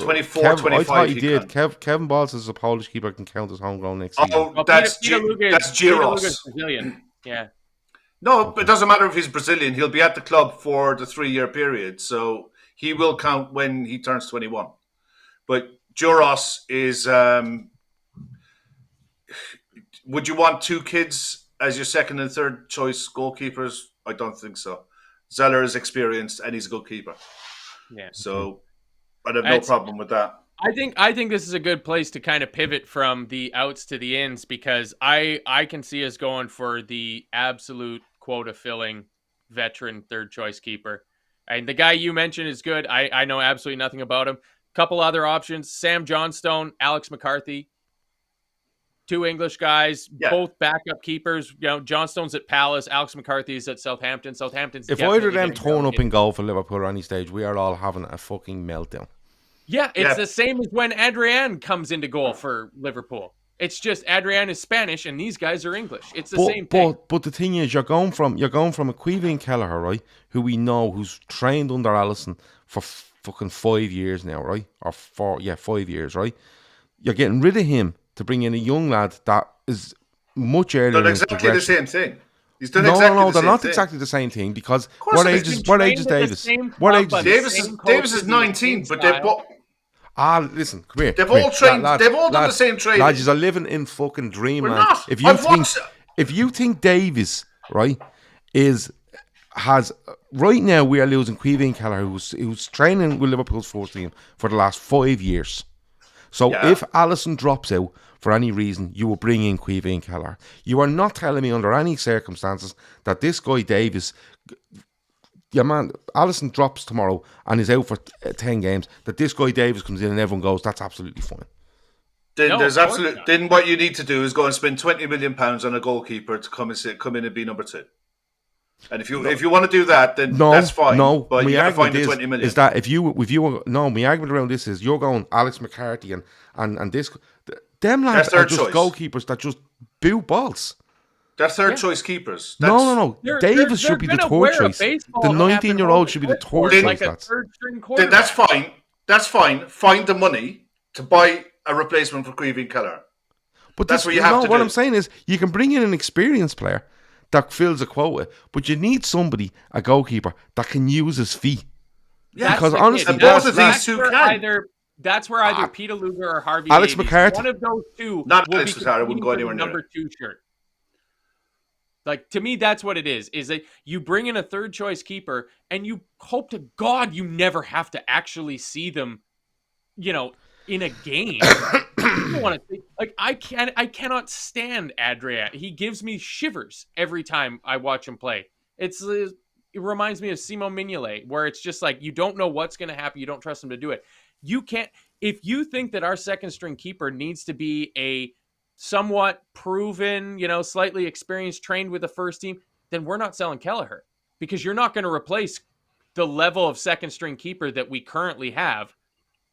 24, Kev, 25. I thought he did. Kevin Balls is a Polish keeper, can count as homegrown next season. Oh, that's Giros. Brazilian. Yeah. No, it doesn't matter if he's Brazilian. He'll be at the club for the 3-year period, so he will count when he turns 21. But Giros is. Would you want 2 kids as your second and third choice goalkeepers? I don't think so. Zeller is experienced and he's a good keeper. Yeah. So I'd have no problem with that. I think this is a good place to kind of pivot from the outs to the ins, because I can see us going for the absolute quota filling veteran third choice keeper. And the guy you mentioned is good. I know absolutely nothing about him. Couple other options: Sam Johnstone, Alex McCarthy. 2 English guys, both backup keepers. You know, Johnstone's at Palace, Alex McCarthy's at Southampton. Southampton's if either of them torn up in goal for Liverpool at any stage, we are all having a fucking meltdown. Yeah, it's the same as when Adrian comes into goal for Liverpool. It's just Adrian is Spanish and these guys are English. It's the same thing. But the thing is, you're going from a Queeveen Kelleher, right? Who we know, who's trained under Allison for fucking 5 years now, right? Or 5 years, right? You're getting rid of him to bring in a young lad that is much earlier. Done exactly the same thing. He's done they're not exactly the same thing, because what age is Davis? Davis is 19, but they're both. Listen, come here. They've come all here. trained. Lads, They've all done the lads, same training. Lads, you're living in fucking We're dreamland. not. If you think Davies, right, has right now we are losing Queeveen Keller, who's training with Liverpool's first team for the last 5 years. So if Alisson drops out for any reason, you will bring in Queeveen Keller. You are not telling me under any circumstances that this guy Davies, man, Alisson drops tomorrow and is out for 10 games, that this guy Davies comes in and everyone goes, that's absolutely fine. Then Then what you need to do is go and spend £20 million on a goalkeeper to come in and be number 2. And if you want to do that, then that's fine. No, but you got to find the 20 million. Is that my argument around this is you're going Alex McCarthy and this them lads are just goalkeepers that just boot balls. They're third choice keepers. No. Davis should be the third choice. The 19-year-old should be the third choice. Like a third string quarterback. Then that's fine. That's fine. Find the money to buy a replacement for Queeveen Keller. But that's what you have to do. What I'm saying is you can bring in an experienced player that fills a quota, but you need somebody, a goalkeeper, that can use his feet. Yeah, because honestly, both of these two can. That's where either Peter Luger or Harvey Alex Davies, McCarthy. one of those two, not will Alex be McCarthy, wouldn't go for the anywhere near number 2 shirt. Like, to me, that's what it is that you bring in a third choice keeper and you hope to God you never have to actually see them, in a game. You don't want to like I cannot stand Adrian. He gives me shivers every time I watch him play. It reminds me of Simo Mignolet, where it's just like you don't know what's going to happen. You don't trust him to do it. You can't. If you think that our second string keeper needs to be a somewhat proven, slightly experienced, trained with the first team, then we're not selling Kelleher, because you're not going to replace the level of second string keeper that we currently have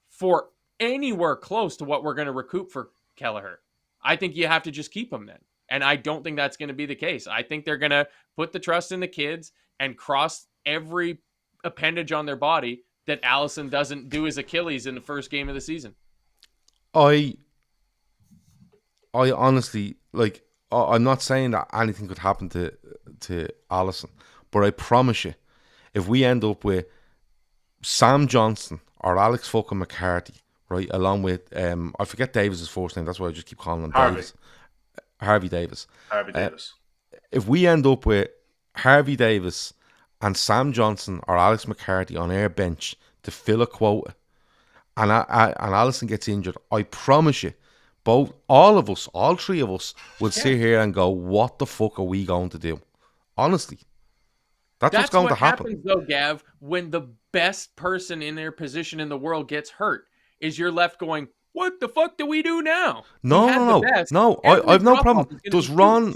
for anywhere close to what we're going to recoup for Kelleher. I think you have to just keep him then. And I don't think that's going to be the case. I think they're going to put the trust in the kids and cross every appendage on their body that Alisson doesn't do his Achilles in the first game of the season. I honestly, I'm not saying that anything could happen to Alisson, but I promise you, if we end up with Sam Johnson or Alex fucking McCarthy, right, along with I forget Davis's first name, that's why I just keep calling him Davis. Harvey Davis. If we end up with Harvey Davis and Sam Johnson or Alex McCarthy on our bench to fill a quota, and Alisson gets injured, I promise you, all three of us will sit here and go, what the fuck are we going to do? Honestly. That's what's going to happen. Happens, though, Gav, when the best person in their position in the world gets hurt, is you're left going, what the fuck do we do now? No. I've no problem. Does Ron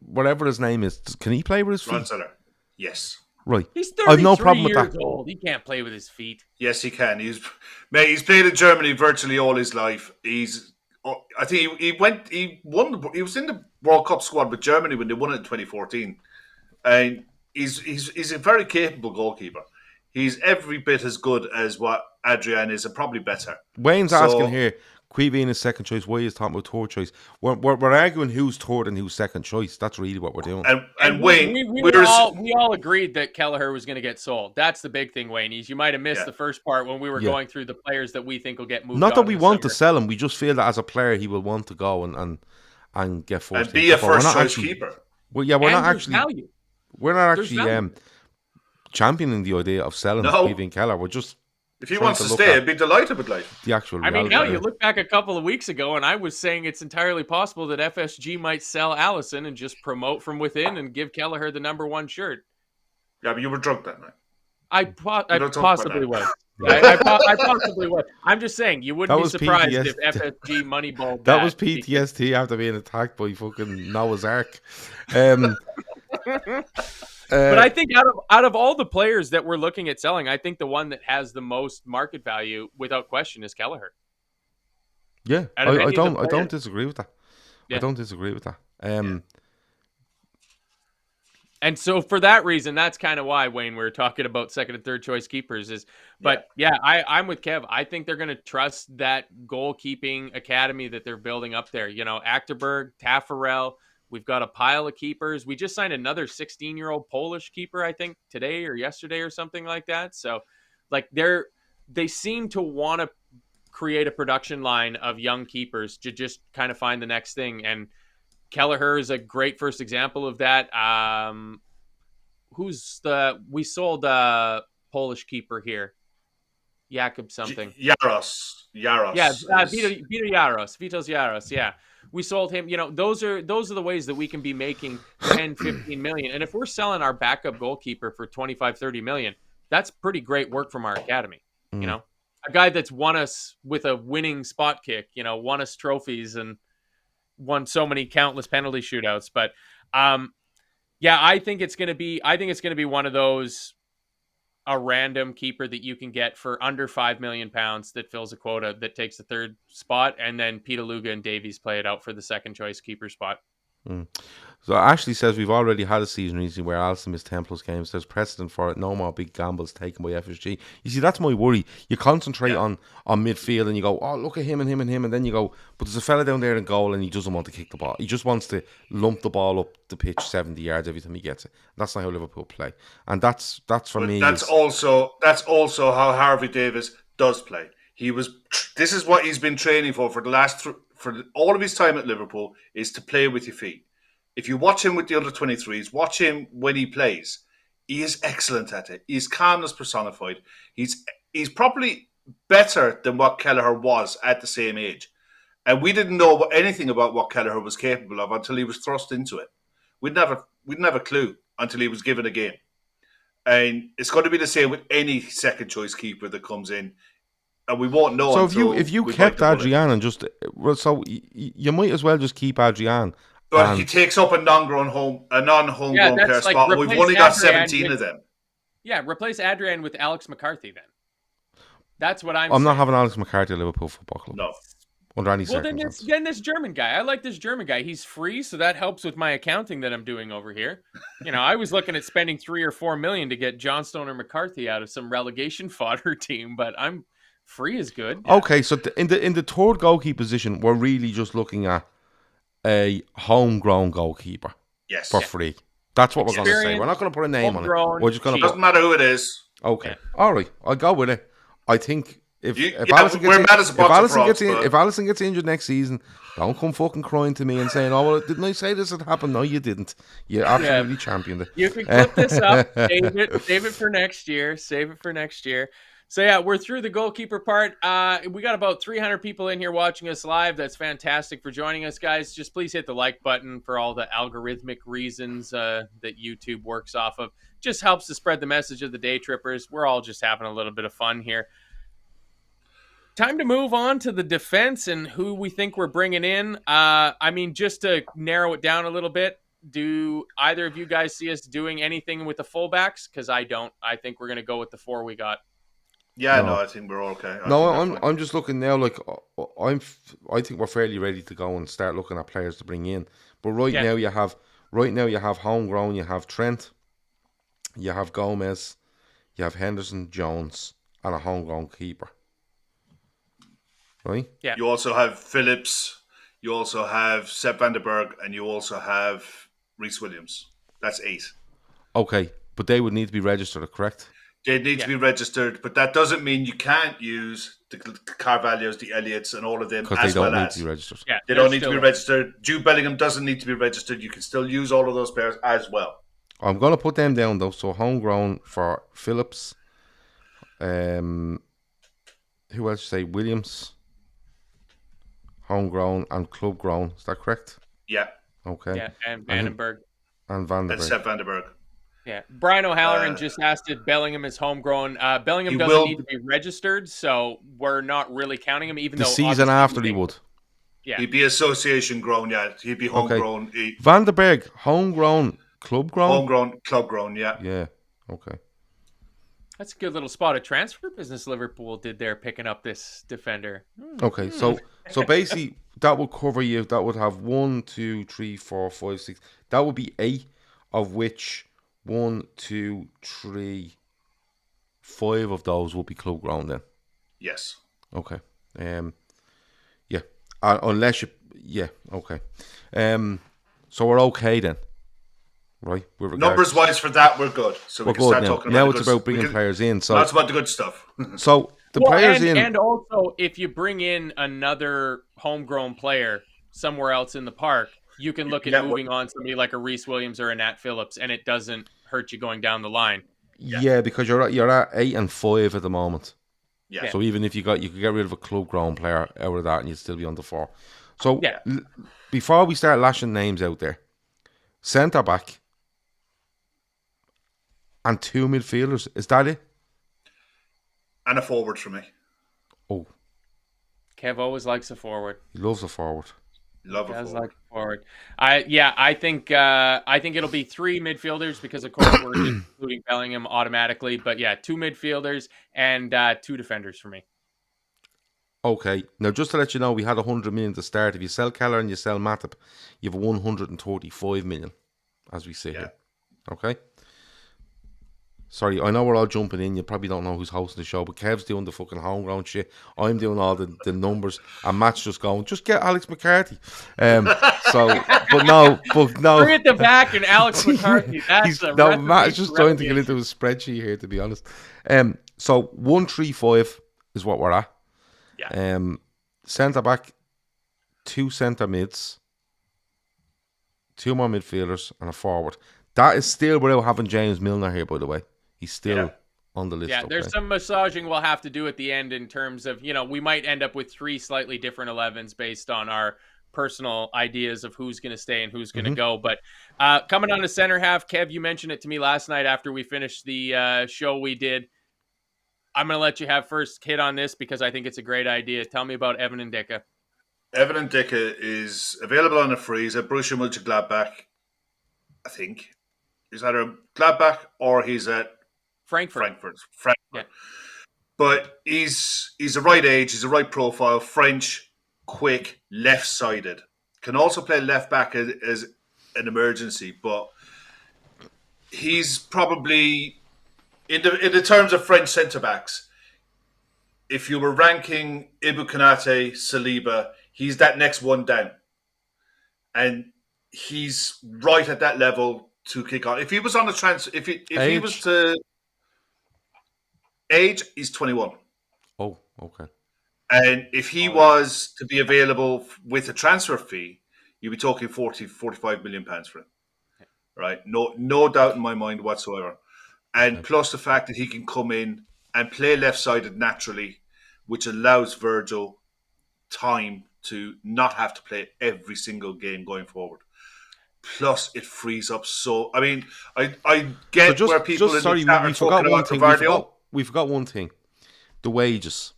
whatever his name is, can he play with his feet? Ron Zeller. Yes. Right. He's 33 I've no problem years with that. Old. He can't play with his feet. Yes, he can. He's played in Germany virtually all his life. I think he was in the World Cup squad with Germany when they won it in 2014. And he's a very capable goalkeeper. He's every bit as good as what Adrian is, and probably better. Wayne's asking here, Queeveen is second choice. Why is talking about third choice? We're arguing who's third and who's second choice. That's really what we're doing. And Wayne, we all agreed that Kelleher was going to get sold. That's the big thing, Wayne. You might have missed the first part when we were going through the players that we think will get moved. Not that we want to sell him. We just feel that as a player, he will want to go and get first. And be a first choice keeper. Well, yeah, we're not actually championing the idea of selling Queeveen Keller. We're just, if he wants to stay, I'd be delighted with life. The actual reality. Now you look back a couple of weeks ago, and I was saying it's entirely possible that FSG might sell Alisson and just promote from within and give Kelleher the number 1 shirt. Yeah, but you were drunk that night. I possibly was. I possibly was. I'm just saying, you wouldn't be surprised if FSG moneyballed that. Was PTSD after being attacked by fucking Noah's Ark. But I think out of all the players that we're looking at selling, I think the one that has the most market value, without question, is Kelleher. Yeah, I don't disagree with that. Yeah. I don't disagree with that. And so for that reason, that's kind of why, Wayne, we were talking about second and third choice keepers. I'm with Kev. I think they're going to trust that goalkeeping academy that they're building up there. Achterberg, Taffarel. We've got a pile of keepers. We just signed another 16-year-old Polish keeper, I think, today or yesterday or something like that. So, they're they seem to want to create a production line of young keepers to just kind of find the next thing. And Kelleher is a great first example of that. We sold a Polish keeper here, Jakub something. Jaros. Yeah, Vitos Jaros. Yeah, we sold him. Those are the ways that we can be making 10, 15 million. And if we're selling our backup goalkeeper for 25, 30 million, that's pretty great work from our academy. A guy that's won us with a winning spot kick, won us trophies and won so many countless penalty shootouts. But I think it's going to be one of those, a random keeper that you can get for under £5 million that fills a quota, that takes the third spot, and then Peter Luga and Davies play it out for the second choice keeper spot. So Ashley says we've already had a season recently where Alisson missed 10 plus games. There's precedent for it. No more big gambles taken by FSG. You see, that's my worry. You concentrate on midfield and you go, oh, look at him and him and him. And then you go, but there's a fella down there in goal and he doesn't want to kick the ball. He just wants to lump the ball up the pitch 70 yards every time he gets it. That's not how Liverpool play. And that's for me. That's also how Harvey Davis does play. This is what he's been training for the last for all of his time at Liverpool, is to play with your feet. If you watch him with the under 23s, watch him when he plays. He is excellent at it. He's calmness personified. He's probably better than what Kelleher was at the same age. And we didn't know anything about what Kelleher was capable of until he was thrust into it. We'd never a clue until he was given a game. And it's going to be the same with any second choice keeper that comes in. And we won't know. So if you kept Adrian and you might as well just keep Adrian. But he takes up a non-homegrown player spot. We've only got 17 of them. Yeah, replace Adrian with Alex McCarthy then. That's what I'm saying. not having Alex McCarthy at Liverpool Football Club. No. Under any circumstances. Then this German guy. I like this German guy. He's free, so that helps with my accounting that I'm doing over here. I was looking at spending 3 or 4 million to get Johnstone or McCarthy out of some relegation fodder team, but I'm free is good. Yeah. Okay, so in the third goalkeeper position, we're really just looking at a homegrown goalkeeper. Yes. For free. That's what we're going to say. We're not going to put a name on it. We're just going to. Doesn't matter who it is. Okay. Yeah. All right. I'll go with it. I think if Alisson gets injured next season, don't come fucking crying to me and saying, "Oh, well, didn't I say this had happened?" No, you didn't. You absolutely championed it. You can clip this up. Save it for next year. Save it for next year. So, yeah, we're through the goalkeeper part. We got about 300 people in here watching us live. That's fantastic for joining us, guys. Just please hit the like button for all the algorithmic reasons that YouTube works off of. Just helps to spread the message of the Daytrippers. We're all just having a little bit of fun here. Time to move on to the defense and who we think we're bringing in. Just to narrow it down a little bit, do either of you guys see us doing anything with the fullbacks? Because I don't. I think we're going to go with the 4 we got. Yeah, no, I think we're okay. I'm just looking now. Like I think we're fairly ready to go and start looking at players to bring in. But now you have homegrown. You have Trent, you have Gomez, you have Henderson, Jones, and a homegrown keeper. Right? Yeah. You also have Phillips. You also have Sepp van der Berg, and you also have Reece Williams. That's 8. Okay, but they would need to be registered, correct? They need to be registered, but that doesn't mean you can't use the Carvalhos, the Elliots, and all of them because they don't need to be registered. Yeah, they don't need to be registered. Jude Bellingham doesn't need to be registered. You can still use all of those players as well. I'm going to put them down, though. So homegrown for Phillips. Who else you say? Williams. Homegrown and club grown. Is that correct? Yeah. Okay. Yeah, and Vandenberg. And Vandenberg. And Sepp van der Berg. Yeah, Brian O'Halloran just asked if Bellingham is homegrown. Bellingham doesn't need to be registered, so we're not really counting him. Even the though season after he would. Yeah, he'd be association grown. Yeah, he'd be homegrown. Okay. Van der Berg, homegrown, club grown. Homegrown, club grown. Yeah. Yeah. Okay. That's a good little spot of transfer business Liverpool did there, picking up this defender. Okay, so basically that would cover you. That would have 1, 2, 3, 4, 5, 6. That would be 8, of which 1, 2, 3, 5 of those will be club grown then. Yes. Okay. Yeah. Unless you. Yeah. Okay. So we're okay then. Right. Numbers wise for that, we're good. So we can start talking about now it's about bringing players in. So that's about the good stuff. So the players and also if you bring in another homegrown player somewhere else in the park, you can look at moving on somebody like a Reese Williams or a Nat Phillips, and it doesn't hurt you going down the line. Yeah, because you're at 8 and 5 at the moment. Yeah. So even if you could get rid of a club grown player out of that, and you'd still be under 4. So before we start lashing names out there, centre back and 2 midfielders, is that it? And a forward for me. Oh, Kev always likes a forward. he loves a forward. Love a Does forward. like a forward. I think it'll be 3 midfielders because of course we're including Bellingham automatically. But yeah, 2 midfielders and 2 defenders for me. Okay, now just to let you know, we had 100 million to start. If you sell Keller and you sell Matip, you have 135 million as we sit here. Okay. Sorry, I know we're all jumping in. You probably don't know who's hosting the show, but Kev's doing the fucking homegrown shit. I'm doing all the numbers, and Matt's just going, just get Alex McCarthy. But no. Bring it to back and Alex McCarthy. Matt is just trying to get into his spreadsheet here, to be honest. So 135 is what we're at. Yeah. Centre back, 2 centre mids, 2 more midfielders, and a forward. That is still without having James Milner here, by the way. He's still on the list. Yeah, there's some massaging we'll have to do at the end in terms of, we might end up with 3 slightly different 11s based on our personal ideas of who's going to stay and who's going to go. But coming on to center half, Kev, you mentioned it to me last night after we finished the show we did. I'm going to let you have first hit on this because I think it's a great idea. Tell me about Evan Ndicka. Evan Ndicka is available on a free. He's at Borussia Mönchengladbach, I think. He's either Gladbach or he's at Frankfurt. Yeah. But he's the right age, he's the right profile, French, quick, left-sided. Can also play left back as an emergency, but he's probably in the terms of French centre backs. If you were ranking Ibou Konate, Saliba, he's that next one down, and he's right at that level to kick on. If he was on the transfer, if he was to age, he's 21. Oh, okay. And if he was to be available with a transfer fee, you'd be talking 45 million pounds for him. Right? No doubt in my mind whatsoever. And plus the fact that he can come in and play left-sided naturally, which allows Virgil time to not have to play every single game going forward. Plus, it frees up so... I mean, I get where people in the chat are talking about Gvardiol. We forgot one thing. The wages.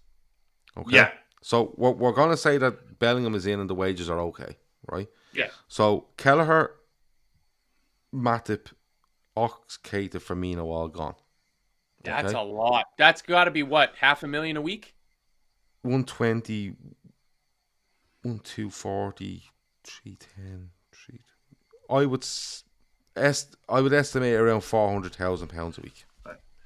Okay? Yeah. So, we're going to say that Bellingham is in and the wages are okay, right? Yeah. So, Kelleher, Matip, Ox, Keita, Firmino all gone. That's a lot. That's got to be, what, $500,000 a week? 120, 240, 310, 3... I would estimate around £400,000 a week.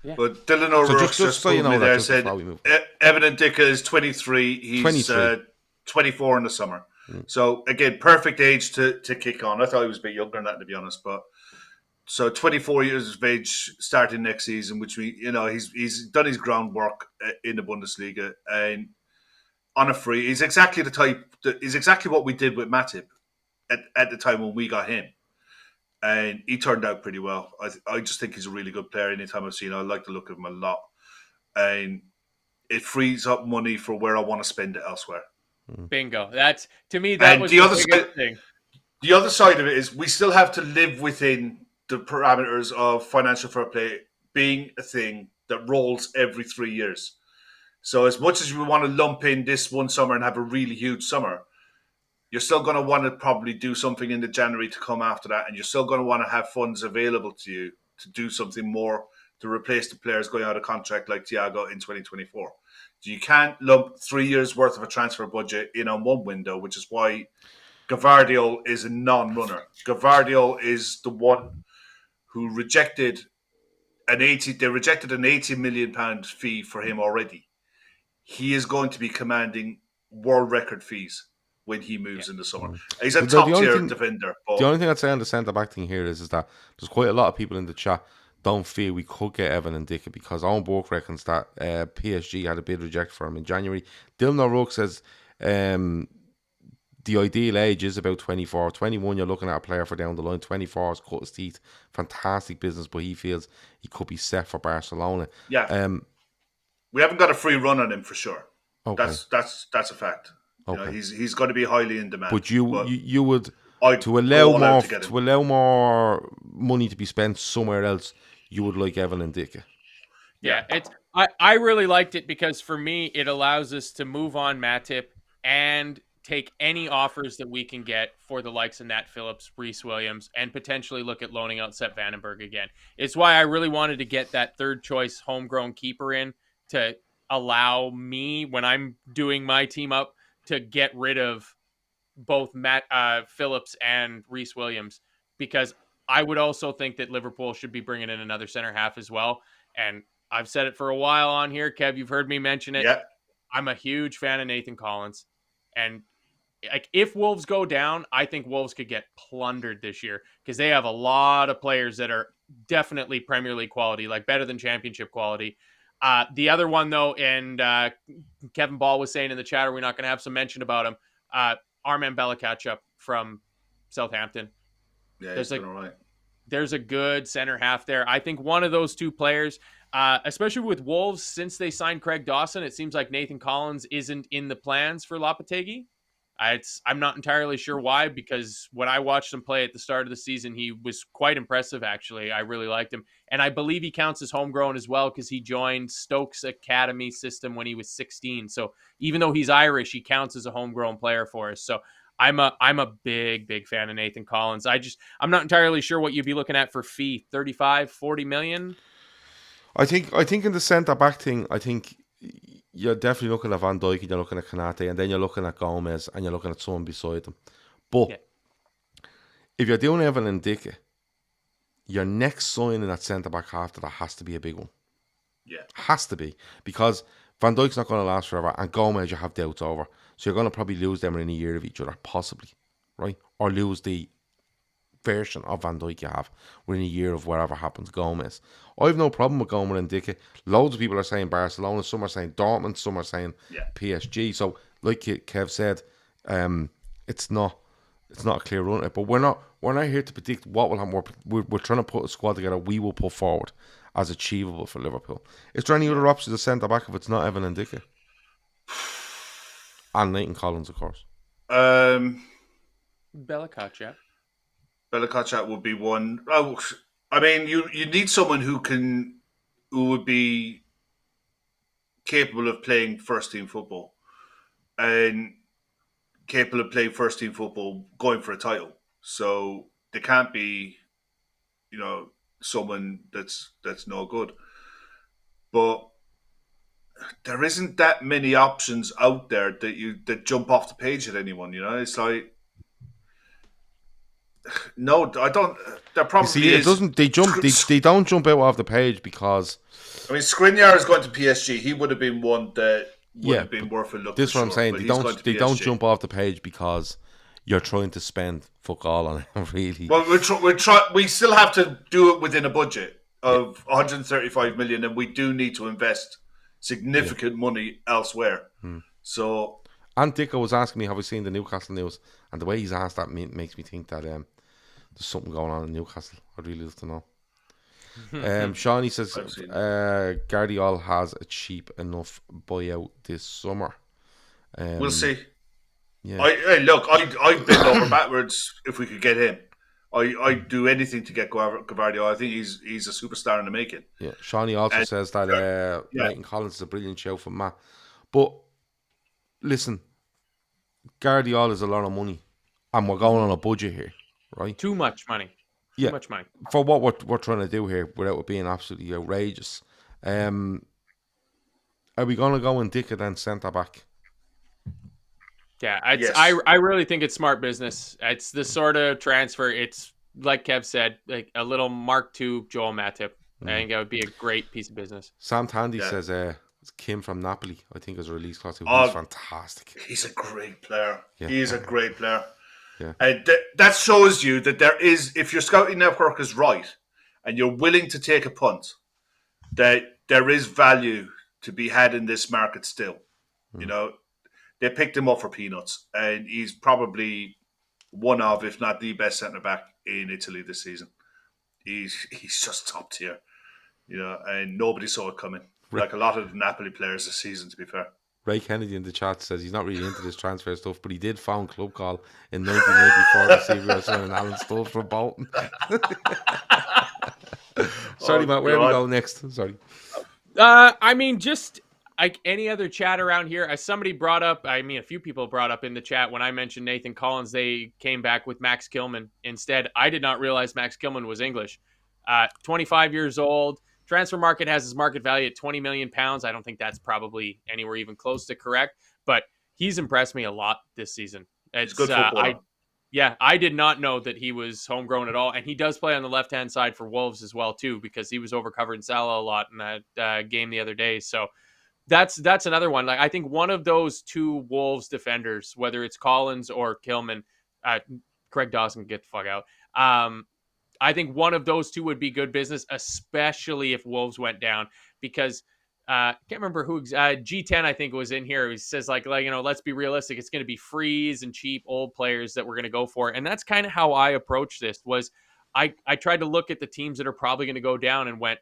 Yeah. But Dylan O'Rourke just so you know there said Evan Ndicka is 23. He's 24 in the summer. So again, perfect age to kick on. I thought he was a bit younger than that, to be honest. But so 24 years of age starting next season, which he's done his groundwork in the Bundesliga and on a free. He's exactly the type. He's exactly what we did with Matip at the time when we got him. And he turned out pretty well. I just think he's a really good player. Anytime I've seen him, I like the look of him a lot. And it frees up money for where I want to spend it elsewhere. Bingo. That's, to me, that was the biggest thing. The other side of it is we still have to live within the parameters of financial fair play being a thing that rolls every 3 years. So as much as we want to lump in this one summer and have a really huge summer, you're still going to want to probably do something in the January to come after that, and you're still going to want to have funds available to you to do something more to replace the players going out of contract like Thiago in 2024. So you can't lump 3 years' worth of a transfer budget in on one window, which is why Gvardiol is a non-runner. Gvardiol is the one who rejected an £80 million fee for him already. He is going to be commanding world record fees when he moves in the summer. He's a top-tier defender. The only thing I'd say on the centre-back thing here is that there's quite a lot of people in the chat don't feel we could get Evan and Dicker because Owen Burke reckons that PSG had a bid reject for him in January. Dylan O'Rourke says the ideal age is about 24. 21, you're looking at a player for down the line. 24 has cut his teeth. Fantastic business, but he feels he could be set for Barcelona. Yeah. We haven't got a free run on him for sure. Okay. That's a fact. Okay. You know, he's got to be highly in demand. But you would I'd to allow go all out to allow more money to be spent somewhere else. You would like Evan and Dicker. Yeah, I really liked it because for me it allows us to move on Matip and take any offers that we can get for the likes of Nat Phillips, Reece Williams, and potentially look at loaning out Sepp Vandenberg again. It's why I really wanted to get that third choice homegrown keeper in to allow me, when I'm doing my team up, to get rid of both Matt Phillips and Reece Williams, because I would also think that Liverpool should be bringing in another center half as well. And I've said it for a while on here. Kev, you've heard me mention it. Yeah. I'm a huge fan of Nathan Collins. And like, if Wolves go down, I think Wolves could get plundered this year because they have a lot of players that are definitely Premier League quality, like better than Championship quality. The other one, though, and Kevin Ball was saying in the chat, we're not going to have some mention about him, Armand Bellakacha from Southampton. Yeah, he's been all right. There's a good center half there. I think one of those two players, especially with Wolves, since they signed Craig Dawson, it seems like Nathan Collins isn't in the plans for Lopetegui. I'm not entirely sure why, because when I watched him play at the start of the season, he was quite impressive, actually. I really liked him. And I believe he counts as homegrown as well because he joined Stokes Academy system when he was 16. So even though he's Irish, he counts as a homegrown player for us. So I'm a big fan of Nathan Collins. I'm not entirely sure what you'd be looking at for fee, 35, 40 million. I think in the centre back thing, I think you're definitely looking at Van Dijk and you're looking at Konate and then you're looking at Gomez and you're looking at someone beside them. But if you're doing Evan and Dicker, your next signing at centre back after that has to be a big one. Yeah. Has to be. Because Van Dijk's not going to last forever and Gomez you have doubts over. So you're going to probably lose them in a year of each other, possibly. Right? Or lose the version of Van Dijk you have within a year of whatever happens Gomez. I have no problem with Gomez and Dicker. Loads of people are saying Barcelona, some are saying Dortmund, some are saying PSG. So like Kev said, it's not a clear run. But we're not here to predict what will happen. We're trying to put a squad together we will put forward as achievable for Liverpool. Is there any other options at centre back if it's not Evan and Dicker? And Nathan Collins, of course. Bellakacha. Bellakacha would be one. Oh, I mean, you need someone who would be capable of playing first team football and capable of playing first team football going for a title. So they can't be, someone that's no good. But there isn't that many options out there that jump off the page at anyone. It's like. No, I don't. There probably it doesn't. They don't jump out off the page because. I mean, Skriniar is going to PSG. He would have been one that would have been worth a look. This is what I'm saying. They don't jump off the page because you're trying to spend fuck all on it. Really. Well, we still have to do it within a budget of 135 million, and we do need to invest significant money elsewhere. So. And Dicko was asking me, have we seen the Newcastle news? And the way he's asked that makes me think that there's something going on in Newcastle. I'd really love to know. Shawnee says Guardiola has a cheap enough buyout this summer. We'll see. Yeah. I'd bend over backwards if we could get him. I'd do anything to get Guardiola. I think he's a superstar in the making. Yeah. Shawnee also says that Nathan Collins is a brilliant show from Matt. But listen, Guardiola is a lot of money, and we're going on a budget here, right? Too much money. Too much money for what we're trying to do here, without it being absolutely outrageous. Are we going to go and Dicker then centre back? Yeah, I really think it's smart business. It's the sort of transfer. It's like Kev said, like a little Mark II Joel Matip. I think that would be a great piece of business. Sam Tandy says Kim from Napoli, I think, is a release class. He's fantastic. He's a great player. Yeah. He is a great player. Yeah. And that shows you that there is, if your scouting network is right, and you're willing to take a punt, that there is value to be had in this market still. You know, they picked him up for peanuts, and he's probably one of, if not the best centre back in Italy this season. He's just top tier, you know, and nobody saw it coming. Like a lot of the Napoli players this season, to be fair. Ray Kennedy in the chat says he's not really into this transfer stuff, but he did found Club Call in 1994 to see if we were signing Alan Stubbs from Bolton. Sorry, Matt, where do we go next? Sorry. I mean, just like any other chat around here, as somebody brought up, I mean, a few people brought up in the chat when I mentioned Nathan Collins, they came back with Max Kilman instead. I did not realize Max Kilman was English. 25 years old. Transfer market has his market value at £20 million. I don't think that's probably anywhere even close to correct, but he's impressed me a lot this season. It's good football. I did not know that he was homegrown at all, and he does play on the left-hand side for Wolves as well too, because he was overcovering Salah a lot in that game the other day. So that's another one. Like, I think one of those two Wolves defenders, whether it's Collins or Kilman, Craig Dawson, get the fuck out. I think one of those two would be good business, especially if Wolves went down, because I can't remember who G10 I think was in here. He says like you know, let's be realistic. It's going to be frees and cheap old players that we're going to go for, and that's kind of how I approached this. Was I tried to look at the teams that are probably going to go down and went,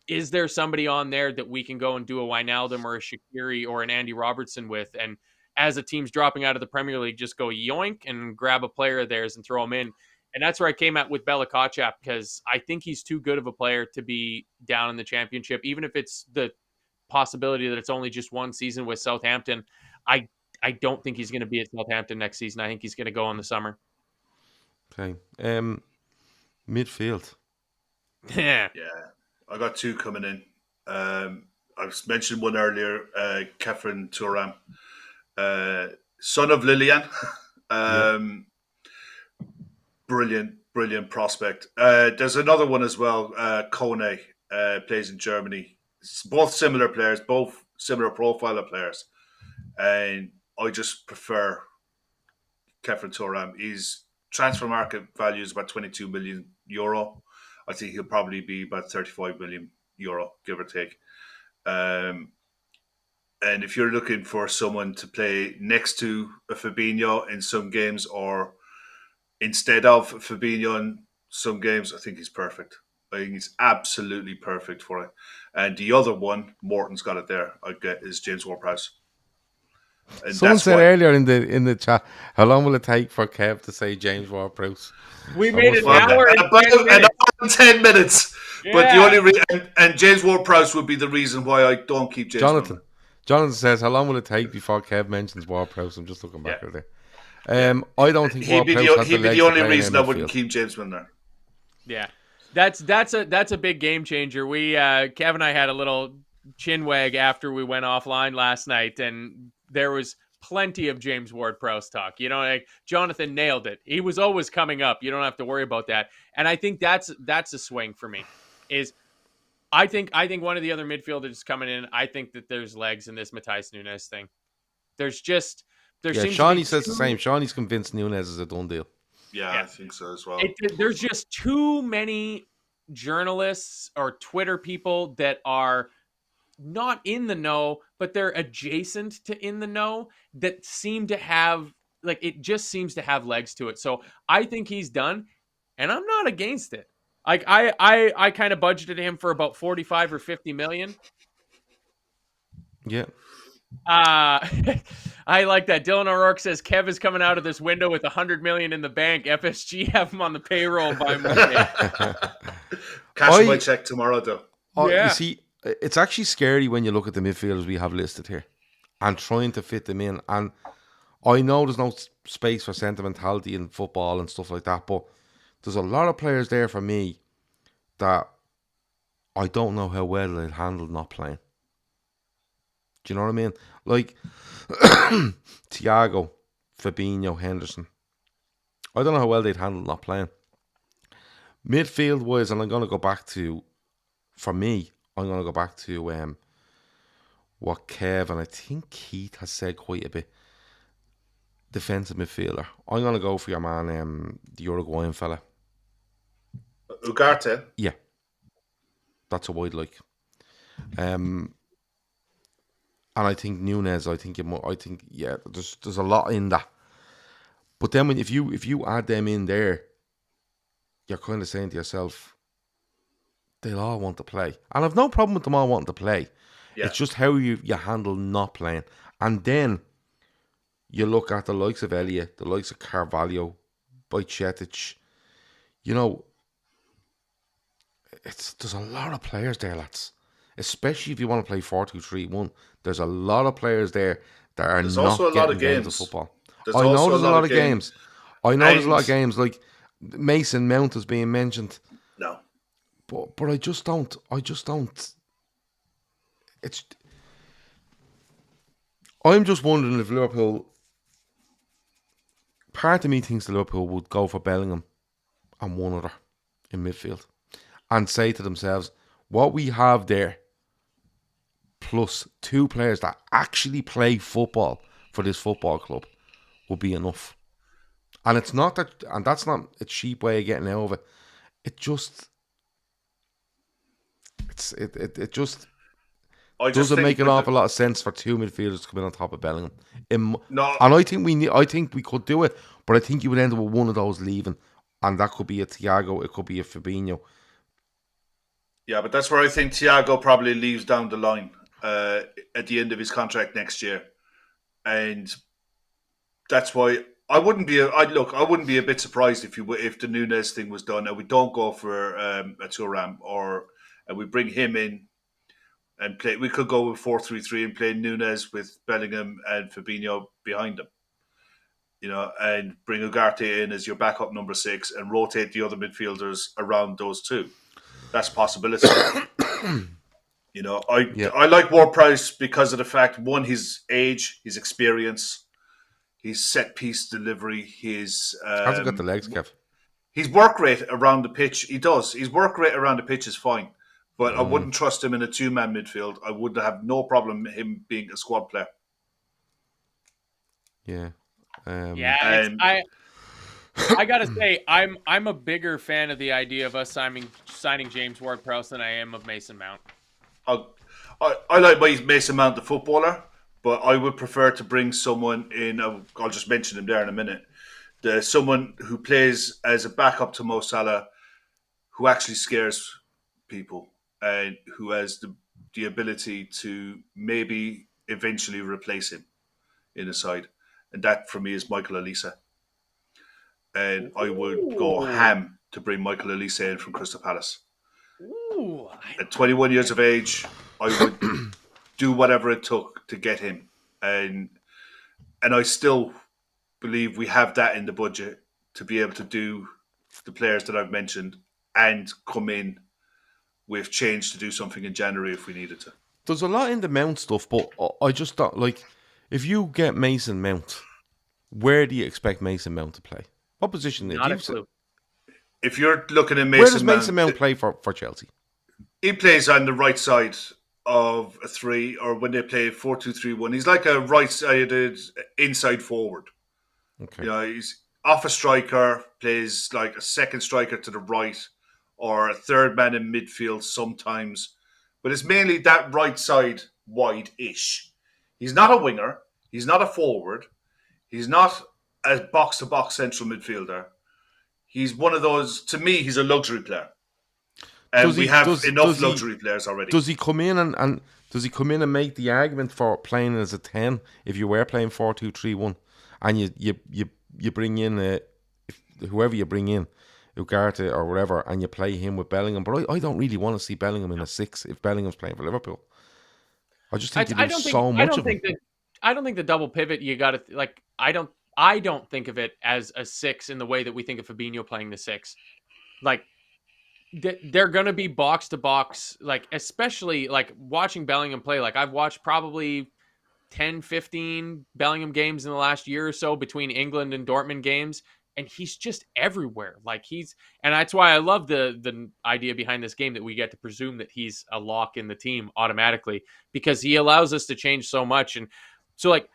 is there somebody on there that we can go and do a Wijnaldum or a Shaqiri or an Andy Robertson with? And as a team's dropping out of the Premier League, just go yoink and grab a player of theirs and throw them in. And that's where I came at with Bella Kotchap, because I think he's too good of a player to be down in the Championship, even if it's the possibility that it's only just one season with Southampton. I don't think he's going to be at Southampton next season. I think he's going to go in the summer. Okay. Midfield. Yeah. I got two coming in. I mentioned one earlier, Kefren Turam, son of Lilian. Brilliant prospect. There's another one as well, Kone, plays in Germany. It's both similar players, both similar profile of players. And I just prefer Kefren Turam. His transfer market value is about €22 million. I think he'll probably be about €35 million, give or take. And if you're looking for someone to play next to a Fabinho in some games or instead of Fabinho in some games, I think he's perfect. I think he's absolutely perfect for it. And the other one, Morton's got it there, I get, is James Ward-Prowse. Someone said earlier in the chat, how long will it take for Kev to say James Ward-Prowse? We made an hour and 10 minutes. Yeah. But the only and James Ward-Prowse would be the reason why I don't keep James. Jonathan says, how long will it take before Kev mentions Ward-Prowse? I'm just looking back there. I don't think he'd be the only reason I wouldn't keep James Milner. Yeah, that's a big game changer. We Kev and I had a little chinwag after we went offline last night, and there was plenty of James Ward-Prowse talk. You know, like Jonathan nailed it. He was always coming up. You don't have to worry about that. And I think that's a swing for me. I think one of the other midfielders coming in, I think that there's legs in this Matheus Nunes thing. Shawnee says the same. Shawnee's convinced Nunes is a done deal. Yeah, I think so as well. There's just too many journalists or Twitter people that are not in the know, but they're adjacent to in the know, that seem to have, like, it just seems to have legs to it. So I think he's done, and I'm not against it. Like, I kind of budgeted him for about 45 or 50 million. Yeah. I like that. Dylan O'Rourke says Kev is coming out of this window with 100 million in the bank. FSG have him on the payroll by Monday. Cash my check tomorrow, though. You see, it's actually scary when you look at the midfielders we have listed here and trying to fit them in. And I know there's no space for sentimentality in football and stuff like that, but there's a lot of players there for me that I don't know how well they'll handle not playing. Do you know what I mean? Like Thiago, Fabinho, Henderson. I don't know how well they'd handle not playing. Midfield wise, and I'm going to go back to, for me, I'm going to go back to what Kev and I think Keith has said quite a bit. Defensive midfielder. I'm going to go for your man, the Uruguayan fella. Ugarte. Yeah, that's a wide like. And I think Nunes. I think yeah. There's a lot in that. But then if you add them in there, you're kind of saying to yourself, they'll all want to play, and I've no problem with them all wanting to play. Yeah. It's just how you handle not playing, and then you look at the likes of Elliott, the likes of Carvalho, Bajcetic. You know, there's a lot of players there, lads. Especially if you want to play 4-2-3-1. There's a lot of players there that are There's not also a lot getting of games games. of football. There's I know also there's a lot of games. I know there's a lot of And- games. Like Mason Mount is being mentioned. No. But I just don't. It's. I'm just wondering if Liverpool. Part of me thinks that Liverpool would go for Bellingham and one other in midfield, and say to themselves, what we have there, plus two players that actually play football for this football club, will be enough. And it's not that, and that's not a cheap way of getting out of it. It just. It just doesn't make an awful lot of sense for two midfielders to come in on top of Bellingham. No. And I think we could do it, but I think you would end up with one of those leaving, and that could be a Thiago, it could be a Fabinho. Yeah, but that's where I think Thiago probably leaves down the line at the end of his contract next year, and that's why I wouldn't be. I wouldn't be a bit surprised if the Nunes thing was done and we don't go for a Thuram and we bring him in and play. We could go with 4-3-3 and play Nunes with Bellingham and Fabinho behind him, and bring Ugarte in as your backup number 6 and rotate the other midfielders around those two. That's a possibility. I like Ward-Prowse because of the fact, one, his age, his experience, his set piece delivery, his Hasn't got the legs, Kev. his work rate around the pitch. He does. His work rate around the pitch is fine, but I wouldn't trust him in a 2-man midfield. I would have no problem him being a squad player. Yeah. I gotta say, I'm a bigger fan of the idea of us signing James Ward-Prowse than I am of Mason Mount. I like Mason Mount, the footballer, but I would prefer to bring someone in. I'll just mention him there in a minute. Someone who plays as a backup to Mo Salah, who actually scares people and who has the ability to maybe eventually replace him in a side. And that, for me, is Michael Olise. And I would go ham to bring Michael Olise in from Crystal Palace. At 21 years of age, I would do whatever it took to get him. And I still believe we have that in the budget to be able to do the players that I've mentioned and come in with change to do something in January if we needed to. There's a lot in the Mount stuff, but I just thought, like, if you get Mason Mount, where do you expect Mason Mount to play? What position? Not a clue. If you're looking at Mason where does Mason Mount play for Chelsea? He plays on the right side of a 3, or when they play 4-2-3-1. He's like a right-sided inside forward. Okay. He's off a striker, plays like a second striker to the right, or a third man in midfield sometimes. But it's mainly that right side wide-ish. He's not a winger. He's not a forward. He's not a box-to-box central midfielder. He's one of those, to me, he's a luxury player. And we have enough luxury players already. Does he come in and does he come in and make the argument for playing as a 10 if you were playing 4-2-3-1 and you bring in whoever you bring in, Ugarte or whatever, and you play him with Bellingham? But I don't really want to see Bellingham in a 6 if Bellingham's playing for Liverpool. I just think you do so much of it. I don't think the double pivot, you got to, like, I don't think of it as a 6 in the way that we think of Fabinho playing the 6. Like, they're going to be box to box, like, especially like watching Bellingham play. Like, I've watched probably 10, 15 Bellingham games in the last year or so between England and Dortmund games. And he's just everywhere. Like, and that's why I love the idea behind this game that we get to presume that he's a lock in the team automatically, because he allows us to change so much. And so, like,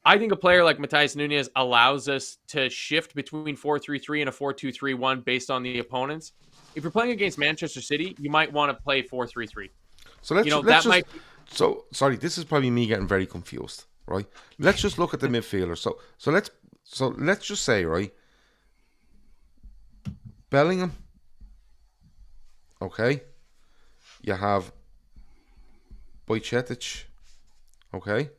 I think a player like Matheus Nunes allows us to shift between 4-3-3 and a 4-2-3-1 based on the opponents. if you're playing against Manchester City, you might want to play 4-3-3. So let's That just might. so sorry. This is probably me getting very confused, right? Let's just look at the midfielders. So let's just say, right, Bellingham. Okay, you have Bojcetic. Okay.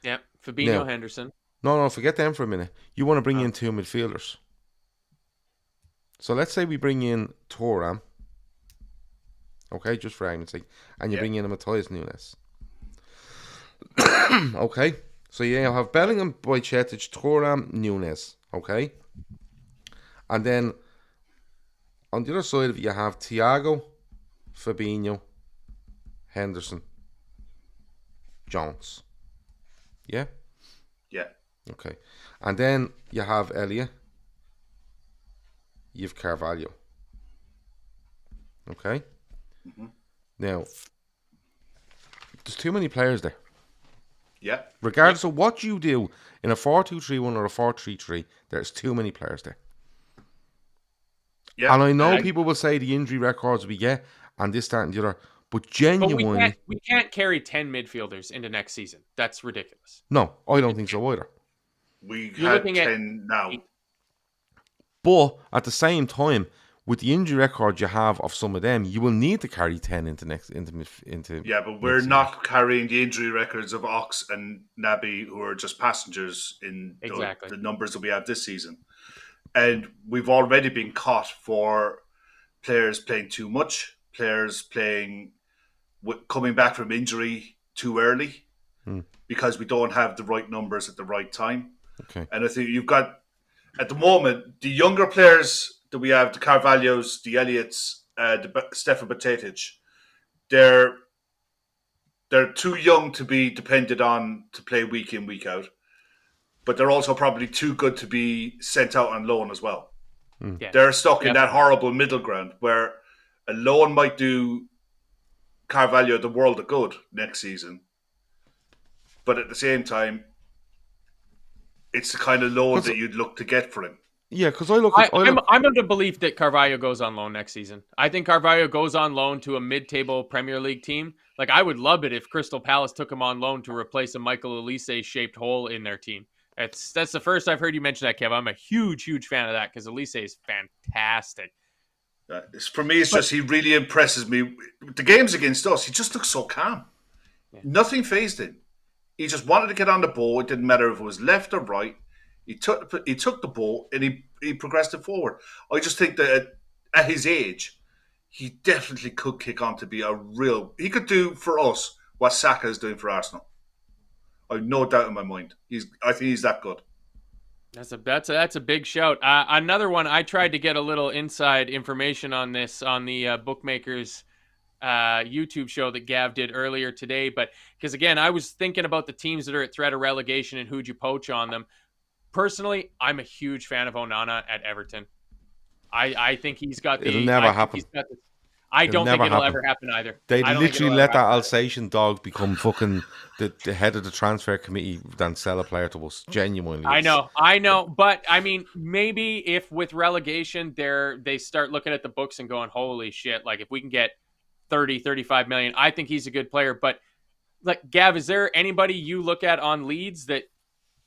Yeah, Fabinho, Now, Henderson. No, forget them for a minute. You want to bring in two midfielders. So let's say we bring in Thuram. Okay, just for argument's sake. And you bring in a Matthias Nunes. Okay. So you have Bellingham, Bojcetic, Thuram, Nunes. Okay. And then on the other side of it, you have Thiago, Fabinho, Henderson, Jones. Yeah? Yeah. Okay. And then you have Elliot. You have Carvalho. Okay? Mm-hmm. Now, there's too many players there. Yeah. Regardless of what you do in a 4-2-3-1 or a 4-3-3, there's too many players there. Yeah. And I know people will say the injury records we get and this, that, and the other, but genuinely... But we can't carry 10 midfielders into next season. That's ridiculous. No, I don't think so either. You're had 10 now. But at the same time, with the injury record you have of some of them, you will need to carry 10 into Yeah, but we're not carrying the injury records of Ox and Naby, who are just passengers in the numbers that we have this season. And we've already been caught for players playing too much, players playing coming back from injury too early because we don't have the right numbers at the right time. Okay. And I think you've got, at the moment, the younger players that we have, the Carvalhos, the Elliots, the Stefan Bajcetic, they're too young to be depended on to play week in, week out. But they're also probably too good to be sent out on loan as well. Yeah. They're stuck in that horrible middle ground where a loan might do Carvalho the world of good next season. But at the same time, it's the kind of loan that you'd look to get for him. Yeah, because I'm of the belief that Carvalho goes on loan next season. I think Carvalho goes on loan to a mid-table Premier League team. Like, I would love it if Crystal Palace took him on loan to replace a Michael Olise-shaped hole in their team. That's the first I've heard you mention that, Kev. I'm a huge fan of that because Olise is fantastic. For me, just he really impresses me. The games against us, he just looks so calm. Yeah. Nothing fazed him. He just wanted to get on the ball. It didn't matter if it was left or right. He took the ball and he progressed it forward. I just think that at his age, he definitely could kick on to be he could do for us what Saka is doing for Arsenal. I have no doubt in my mind. I think he's that good. That's a big shout. Another one, I tried to get a little inside information on this on the Bookmakers YouTube show that Gav did earlier today. But because, again, I was thinking about the teams that are at threat of relegation and who'd you poach on them. Personally, I'm a huge fan of Onana at Everton. I think he's got the... It'll never happen. I don't think it'll ever happen either. They literally let that Alsatian dog become fucking the head of the transfer committee than sell a player to us. Genuinely. I know. But, I mean, maybe if with relegation, they start looking at the books and going, holy shit, like if we can get 30, 35 million, I think he's a good player. But, like, Gav, is there anybody you look at on Leeds that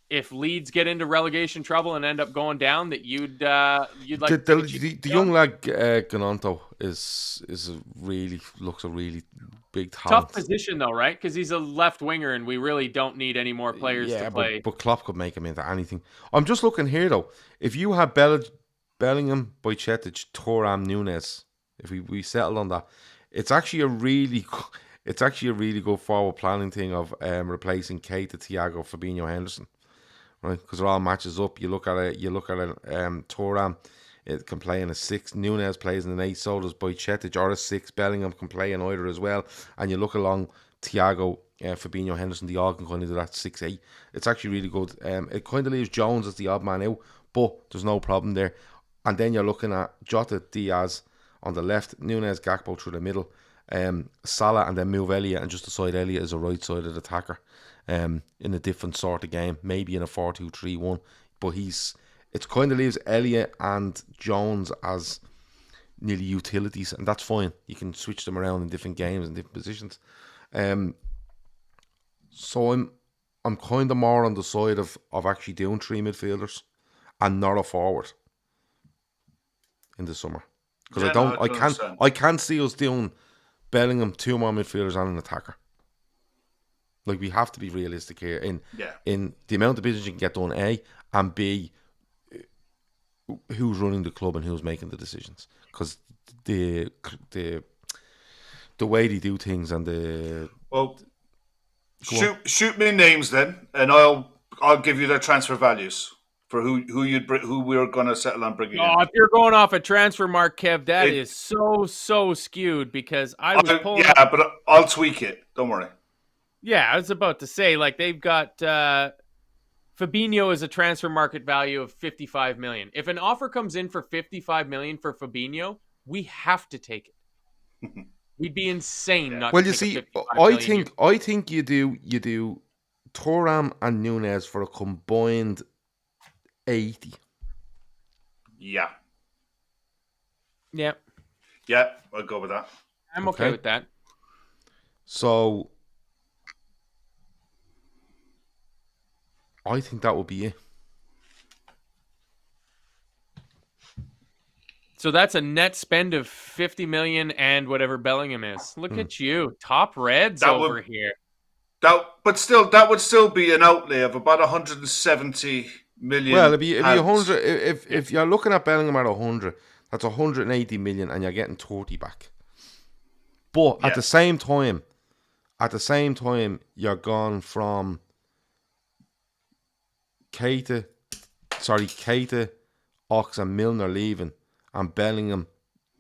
if Leeds get into relegation trouble and end up going down, that you'd like the young lad Gnonto looks a really big talent. Tough position though, right? Because he's a left winger, and we really don't need any more players to play. But Klopp could make him into anything. I'm just looking here though. If you have Bellingham, Bajcetic, Thuram, Nunes, if we settled on that, it's actually a really good forward planning thing of replacing Keita, Thiago, Fabinho, Henderson. Right, because it all matches up. You look at it. Thuram, it can play in a 6. Nunes plays in an 8. So does Bajcetic, or a 6. Bellingham can play in either as well. And you look along Thiago, Fabinho, Henderson. They all can kind of do that 6-8. It's actually really good. It kind of leaves Jones as the odd man out, but there's no problem there. And then you're looking at Jota, Diaz on the left, Nunes, Gakpo through the middle, Salah, and then move Elliot and just decide Elliot is a right-sided attacker. In a different sort of game, maybe in a 4-2-3-1, but it kind of leaves Elliot and Jones as nearly utilities, and that's fine. You can switch them around in different games and different positions. So I'm kind of more on the side of actually doing 3 midfielders and not a forward in the summer, because I can't see us doing Bellingham, 2 more midfielders and an attacker. Like, we have to be realistic here in the amount of business you can get done, A, and B, who's running the club and who's making the decisions, because the way they do things and the shoot me names then, and I'll give you their transfer values for who we're going to settle on bringing in. If you're going off a transfer mark, Kev, that is so skewed, because I was pulling. Yeah, but I'll tweak it. Don't worry. Yeah, I was about to say, like, they've got Fabinho as a transfer market value of 55 million. If an offer comes in for 55 million for Fabinho, we have to take it. We'd be insane not well, to you take see, I think you do Thuram and Nunez for a combined 80. Yeah. Yeah. Yeah, I'll go with that. I'm okay with that. So I think that would be it. So that's a net spend of 50 million and whatever Bellingham is. Look at you, top Reds over here. That would still be an outlay of about 170 million. Well, it'd be 100. If you're looking at Bellingham at 100, that's 180 million, and you're getting 30 back. But at the same time, you're gone from Keita, Ox, and Milner leaving, and Bellingham,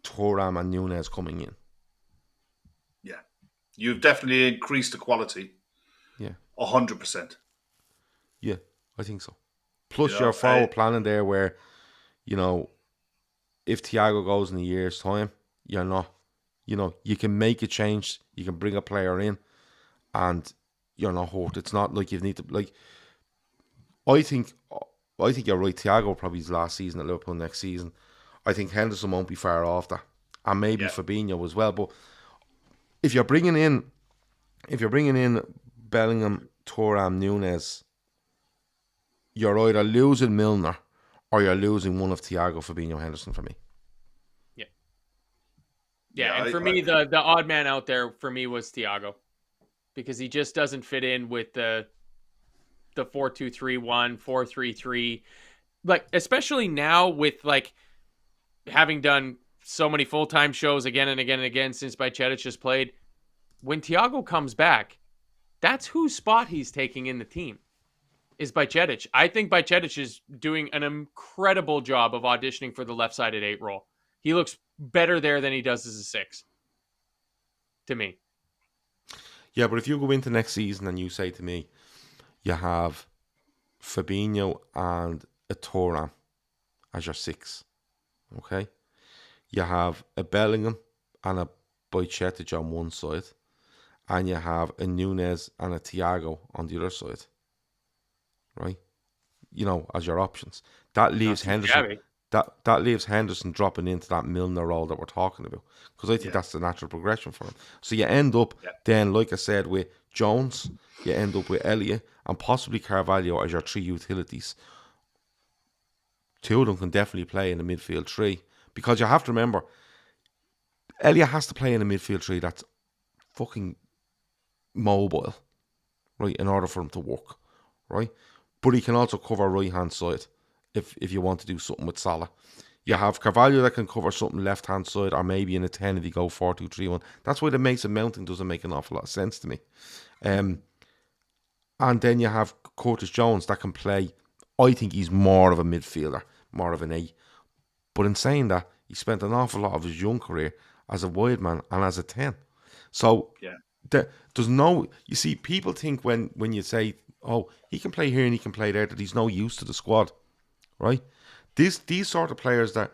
Thuram, and Nunez coming in. Yeah, you've definitely increased the quality. Yeah, 100%. Yeah, I think so. Plus, your forward planning there, where if Thiago goes in a year's time, you're not. You can make a change. You can bring a player in, and you're not hurt. It's not like you need to like. I think you're right. Thiago will probably his last season at Liverpool next season. I think Henderson won't be far off that, and maybe Fabinho as well. But if you're bringing in Bellingham, Thuram, Nunez, you're either losing Milner or you're losing one of Thiago, Fabinho, Henderson for me. Yeah, and for me, the odd man out there for me was Thiago, because he just doesn't fit in with the 4-2-3-1, 4-3-3. Like, especially now with, like, having done so many full-time shows again and again and again since Bajcetic has played, when Thiago comes back, that's whose spot he's taking in the team, is Bajcetic. I think Bajcetic is doing an incredible job of auditioning for the left-sided 8 role. He looks better there than he does as a 6, to me. Yeah, but if you go into next season and you say to me, you have Fabinho and a Thuram as your 6, okay? You have a Bellingham and a Bajcetic on one side, and you have a Nunez and a Thiago on the other side, right? As your options. That leaves Henderson. That leaves Henderson dropping into that Milner role that we're talking about, because I think that's the natural progression for him. So you end up then, like I said, with Jones, you end up with Elliott, and possibly Carvalho as your 3 utilities. 2 of them can definitely play in the midfield 3, because you have to remember, Elliott has to play in a midfield 3 that's fucking mobile, right, in order for him to work, right? But he can also cover right-hand side if you want to do something with Salah. You have Carvalho that can cover something left-hand side, or maybe in a 10 if you go 4-2-3-1. That's why the Mason Mounting doesn't make an awful lot of sense to me. And then you have Curtis Jones that can play. I think he's more of a midfielder, more of an 8. But in saying that, he spent an awful lot of his young career as a wide man and as a 10. So there's no... You see, people think when you say, oh, he can play here and he can play there, that he's no use to the squad, right? These sort of players that,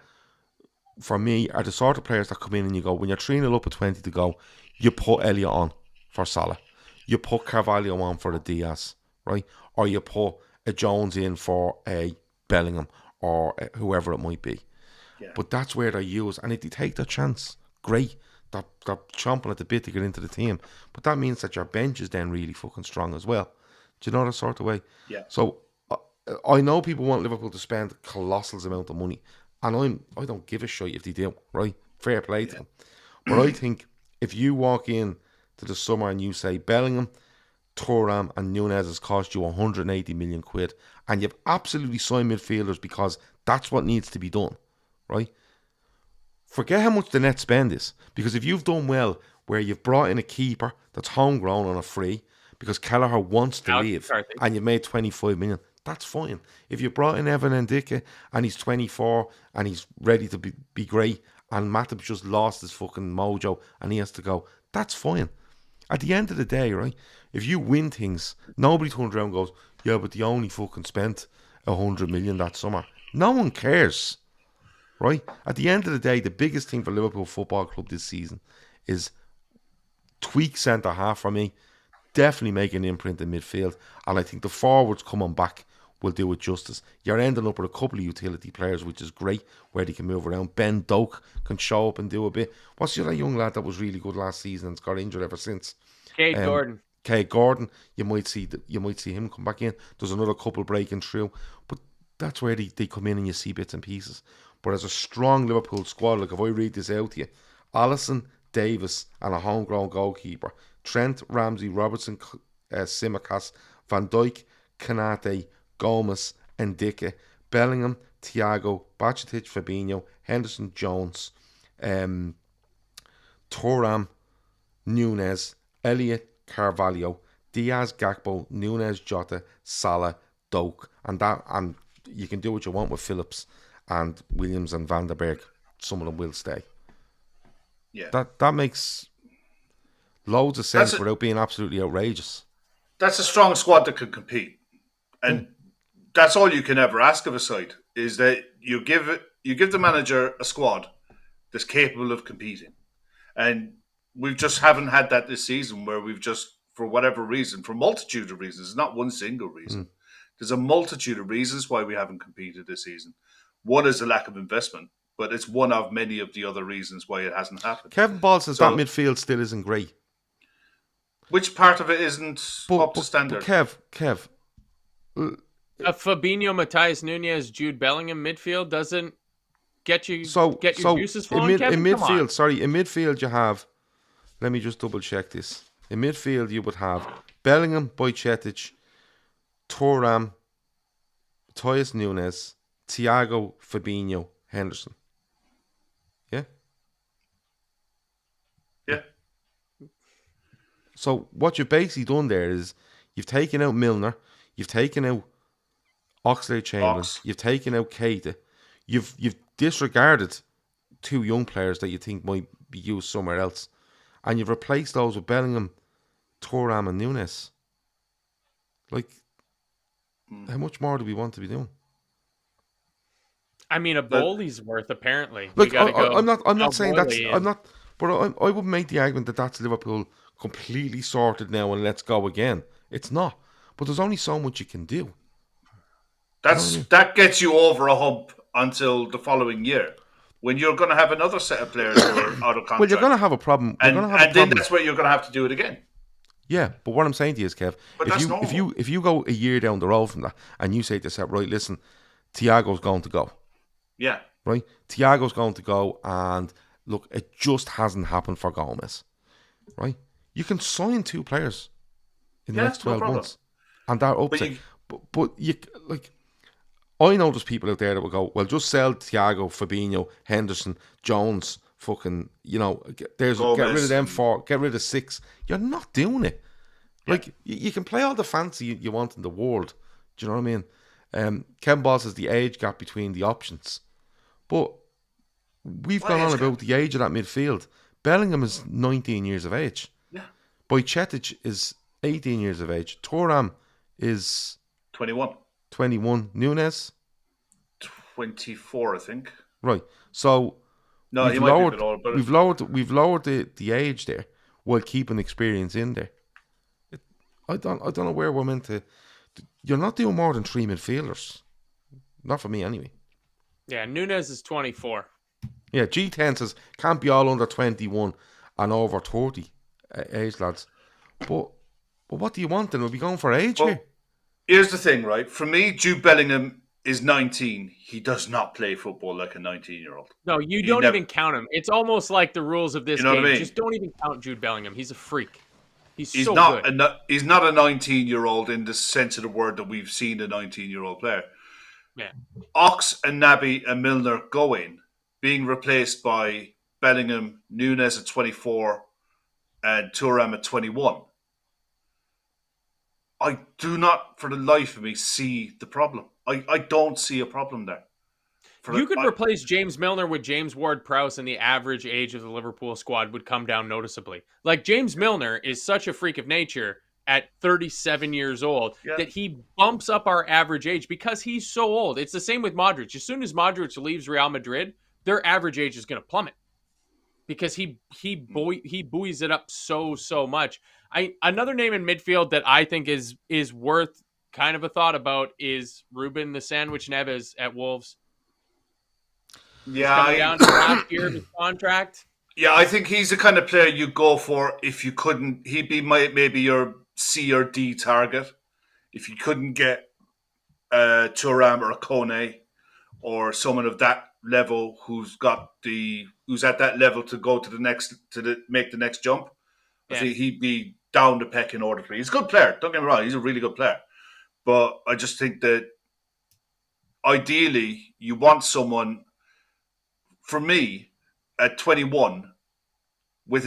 for me, are the sort of players that come in and you go, when you're 3-0 up with 20 to go, you put Elliott on for Salah. You put Carvalho on for the Diaz, right? Or you put a Jones in for a Bellingham or whoever it might be. Yeah. But that's where they're used. And if they take their chance, great. They're chomping at the bit to get into the team. But that means that your bench is then really fucking strong as well. Do you know that sort of way? Yeah. So I know people want Liverpool to spend a colossal amount of money. And I don't give a shit if they do, right? Fair play to them. But I think if you walk in to the summer and you say Bellingham, Thuram and Nunez has cost you 180 million quid, and you've absolutely signed midfielders because that's what needs to be done, right? Forget how much the net spend is, because if you've done well where you've brought in a keeper that's homegrown on a free because Kelleher wants to leave and you've made 25 million, that's fine. If you brought in Evan Ndicka and he's 24 and he's ready to be great and Matip just lost his fucking mojo and he has to go, that's fine. At the end of the day, right, if you win things, nobody turns around and goes, yeah, but they only fucking spent 100 million that summer. No one cares, right? At the end of the day, the biggest thing for Liverpool Football Club this season is tweak centre half for me, definitely make an imprint in midfield, and I think the forwards coming back will do it justice. You're ending up with a couple of utility players, which is great, where they can move around. Ben Doak can show up and do a bit. What's the other young lad that was really good last season and's got injured ever since? Gordon. Kate Gordon. You might see him come back in. There's another couple breaking through, but that's where they come in and you see bits and pieces. But as a strong Liverpool squad, like if I read this out to you, Alisson, Davis, and a homegrown goalkeeper, Trent, Ramsey, Robertson, Tsimikas, Van Dijk, Kanate, Gomez, Ndicka, Bellingham, Thiago, Bajcetic, Fabinho, Henderson, Jones, Thuram, Nunez, Elliott, Carvalho, Diaz, Gakpo, Nunez, Jota, Salah, Doak, and you can do what you want with Phillips and Williams and Van der Berg. Some of them will stay. Yeah, that makes loads of sense without being absolutely outrageous. That's a strong squad that could compete, and that's all you can ever ask of a side is that you give the manager a squad that's capable of competing, and we just haven't had that this season. Where we've just, for whatever reason, for a multitude of reasons, not one single reason. There's a multitude of reasons why we haven't competed this season. One is the lack of investment, but it's one of many of the other reasons why it hasn't happened. Kevin Ball says that midfield still isn't great. Which part of it isn't up to standard? But Kev. A Fabinho, Matthias Nunez, Jude Bellingham midfield doesn't get your juices flowing, in Kevin? midfield you have, let me just double check this. In midfield you would have Bellingham, Bajcetic, Thuram, Matthias Nunez, Thiago, Fabinho, Henderson. Yeah? Yeah. So what you've basically done there is you've taken out Milner, you've taken out Oxlade-Chamberlain, you've taken out Keita, you've disregarded two young players that you think might be used somewhere else, and you've replaced those with Bellingham, Thuram and Nunez. Like, how much more do we want to be doing? I mean, a Bowley's worth, apparently. Look, I'm not saying that's... But I would make the argument that that's Liverpool completely sorted now and let's go again. It's not. But there's only so much you can do. That gets you over a hump until the following year, when you're going to have another set of players who are out of contract. Well, you're going to have a problem. And then that's where you're going to have to do it again. Yeah, but what I'm saying to you is, Kev, if you go a year down the road from that and you say to yourself, right, listen, Thiago's going to go. Yeah. Right? Thiago's going to go, and look, it just hasn't happened for Gomez. Right? You can sign two players in the next 12 months. And that upset. But you, like, I know there's people out there that will go, well, just sell Thiago, Fabinho, Henderson, Jones, fucking, get rid of them four, get rid of six. You're not doing it. Like, you can play all the fancy you want in the world. Do you know what I mean? Ken Ball says the age gap between the options. But we've gone on about the age of that midfield. Bellingham is 19 years of age. Yeah. Bajcetic is 18 years of age. Thuram is 21. Nunez? 24, I think. Right. So no, he might be a bit older, but we've lowered the age there while keeping experience in there. I don't know where we're meant to. You're not doing more than three midfielders. Not for me, anyway. Yeah, Nunes is 24. Yeah, G10 says can't be all under 21 and over 30 age lads. But what do you want then? We'll be going for age Well, here. here's the thing, right? For me, Jude Bellingham is 19. He does not play football like a 19-year-old. No, you don't even count him. It's almost like the rules of this You know game. what I mean? Just don't even count Jude Bellingham. He's a freak. He's He's so not good. he's not a 19-year-old in the sense of the word that we've seen a 19-year-old player. Yeah. Ox and Naby and Milner going, being replaced by Bellingham, Nunes at 24, and Thuram at 21. I do not, for the life of me, see the problem. I don't see a problem there. You could replace James Milner with James Ward-Prowse, and the average age of the Liverpool squad would come down noticeably. Like, James Milner is such a freak of nature at 37 years old that he bumps up our average age because he's so old. It's the same with Modric. As soon as Modric leaves Real Madrid, their average age is going to plummet because he buoys it up so much. Another name in midfield that I think is worth kind of a thought about is Ruben the Sandwich Neves at Wolves. Yeah, coming down to the last year of his contract. Yeah, I think he's the kind of player you go for if you couldn't. He'd be maybe your C or D target if you couldn't get Thuram or a Kone or someone of that level who's at that level to go to the next make the next jump. I think he'd be down the pecking order for me. He's a good player. Don't get me wrong. He's a really good player, but I just think that ideally you want someone. For me, at 21, with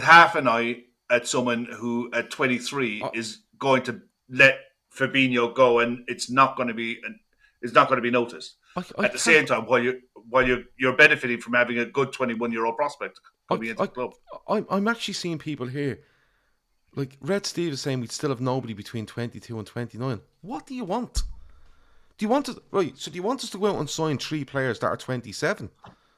half an eye at someone who at 23 is going to let Fabinho go, and it's not going to be noticed. At the same time, while you're benefiting from having a good 21-year-old prospect coming into the club. I'm actually seeing people here, like Red Steve is saying, we'd still have nobody between 22 and 29. What do you want? Do you want us to go out and sign 3 players that are 27?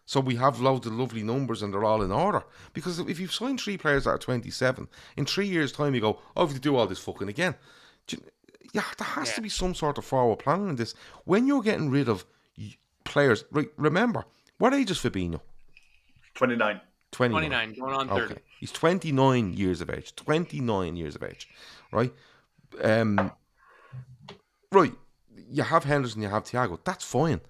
So we have loads of lovely numbers and they're all in order. Because if you've signed 3 players that are 27, in 3 years' time you go, I have to do all this fucking again. There has to be some sort of forward planning in this. When you're getting rid of players, remember, what age is Fabinho? 29. 29, going on 30. Okay. He's 29 years of age. 29 years of age. Right? Right. You have Henderson, you have Thiago. That's fine.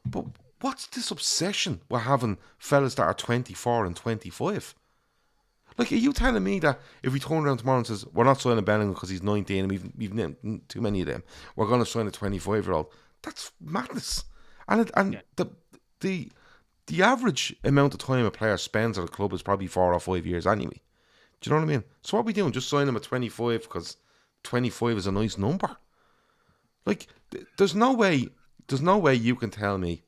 But what's this obsession with having fellas that are 24 and 25? Like, are you telling me that if we turn around tomorrow and says, we're not signing Bellingham because he's 19 and we've named too many of them, we're going to sign a 25-year-old? That's madness. And the average amount of time a player spends at a club is probably 4 or 5 years anyway. Do you know what I mean? So what are we doing? Just sign him at 25 because 25 is a nice number. Like, there's no way you can tell me,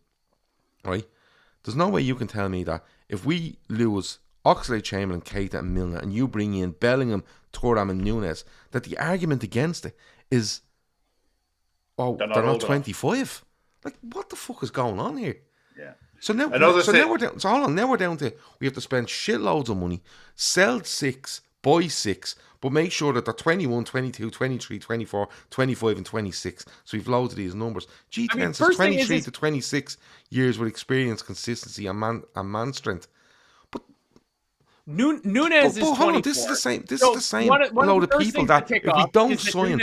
right? There's no way you can tell me that if we lose Oxlade-Chamberlain, Keita and Milner and you bring in Bellingham, Thuram and Nunes, that the argument against it is, they're not 25. Like, what the fuck is going on here? Yeah. So now we're down to we have to spend shitloads of money, sell 6, buy 6, but make sure that they're 21, 22, 23, 24, 25 and 26. So we've loads of these numbers. G10 says 23 to 26 years with experience, consistency and man strength. But Nunez is 24. Hold on, this is the same. This is the same load of people that if we don't sign,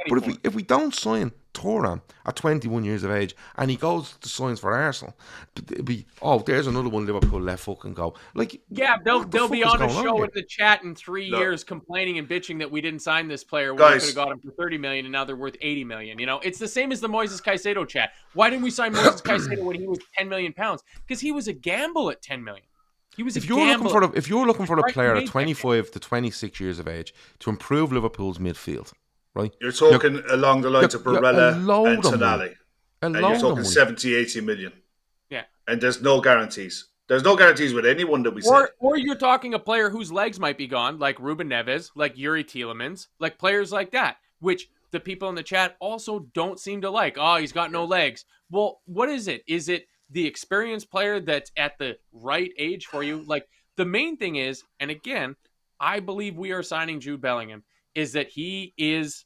but if we don't sign Thuram at 21 years of age and he goes to signs for Arsenal, it'd be, there's another one Liverpool left fucking go. Like, yeah, they'll be on a show in the chat in 3 years complaining and bitching that we didn't sign this player when we could have got him for 30 million and now they're worth 80 million. You know, it's the same as the Moises Caicedo chat. Why didn't we sign Moises Caicedo when he was 10 million pounds? Because he was a gamble at 10 million. If you're looking for a player at 25 to 26 years of age to improve Liverpool's midfield, right? You're talking along the lines of Barella and Tonali. And you're talking 70, 80 million. Yeah. And there's no guarantees. There's no guarantees with anyone that we say. Or you're talking a player whose legs might be gone, like Ruben Neves, like Yuri Tielemans, like players like that, which the people in the chat also don't seem to like. Oh, he's got no legs. Well, what is it? Is it the experienced player that's at the right age for you? Like, the main thing is, and again, I believe we are signing Jude Bellingham, is that he is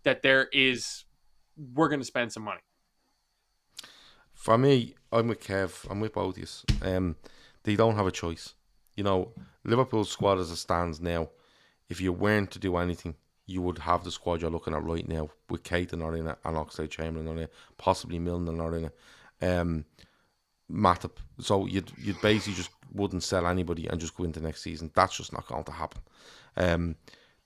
that we're going to spend some money. For me, I'm with Kev. I'm with both of you. They don't have a choice. You know, Liverpool's squad as it stands now, if you weren't to do anything, you would have the squad you're looking at right now with Keita not in it and Oxlade-Chamberlain not in it, possibly Milner not in it, Matip. So you'd basically just wouldn't sell anybody and just go into next season. That's just not going to happen.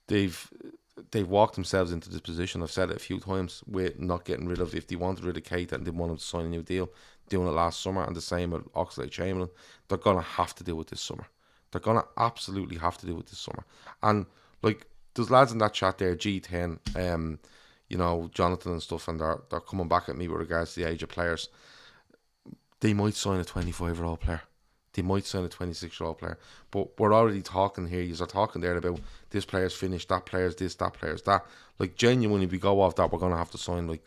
They've walked themselves into this position. I've said it a few times with not getting rid of, if they wanted rid of Keita and didn't want him to sign a new deal, doing it last summer, and the same with Oxlade-Chamberlain. They're going to have to do it this summer. They're going to absolutely have to do it this summer. And like, there's lads in that chat there, G10, you know, Jonathan and stuff, and they're coming back at me with regards to the age of players. They might sign a 25-year-old player. They might sign a 26-year-old player. But we're already talking here. You're talking there about this player's finished, that player's this, that player's that. Like, genuinely, if we go off that, we're going to have to sign, like,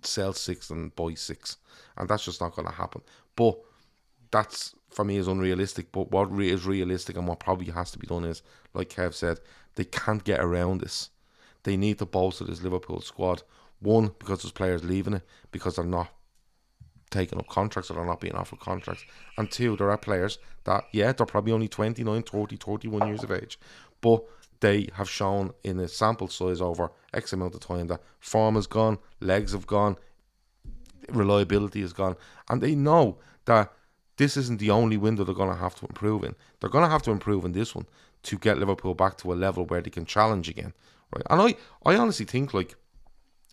sell 6 and buy 6. And that's just not going to happen. But that's, for me, is unrealistic. But what is realistic and what probably has to be done is, like Kev said, they can't get around this. They need to bolster this Liverpool squad. One, because there's players leaving it, because they're not taking up contracts or they're not being offered contracts. And 2, there are players that, yeah, they're probably only 29, 30, 31 years of age, but they have shown in a sample size over X amount of time that form is gone, legs have gone, reliability is gone, and they know that this isn't the only window they're going to have to improve in. They're going to have to improve in this one to get Liverpool back to a level where they can challenge again, right? And I honestly think, like,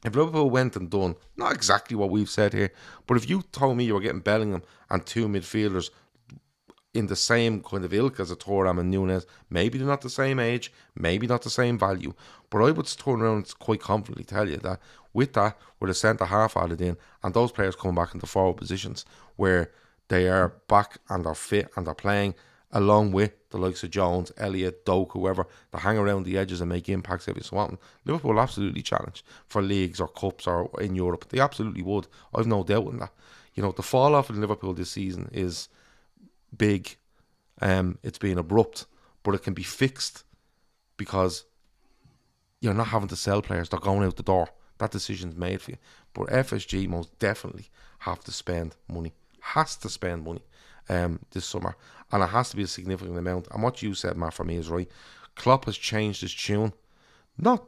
if Liverpool went and done, not exactly what we've said here, but if you told me you were getting Bellingham and 2 midfielders in the same kind of ilk as a Thuram and Núñez, maybe they're not the same age, maybe not the same value, but I would turn around and quite confidently tell you that with that, with a centre-half added in, and those players coming back into forward positions where they are back and they're fit and they're playing, along with the likes of Jones, Elliott, Doak, whoever, that hang around the edges and make impacts every so often, Liverpool will absolutely challenge for leagues or cups or in Europe. They absolutely would. I've no doubt in that. You know, the fall off in Liverpool this season is big. It's been abrupt, but it can be fixed because you're not having to sell players. They're going out the door. That decision's made for you. But FSG most definitely have to spend money. Has to spend money this summer, and it has to be a significant amount. And what you said, Matt, for me is right. Klopp has changed his tune, not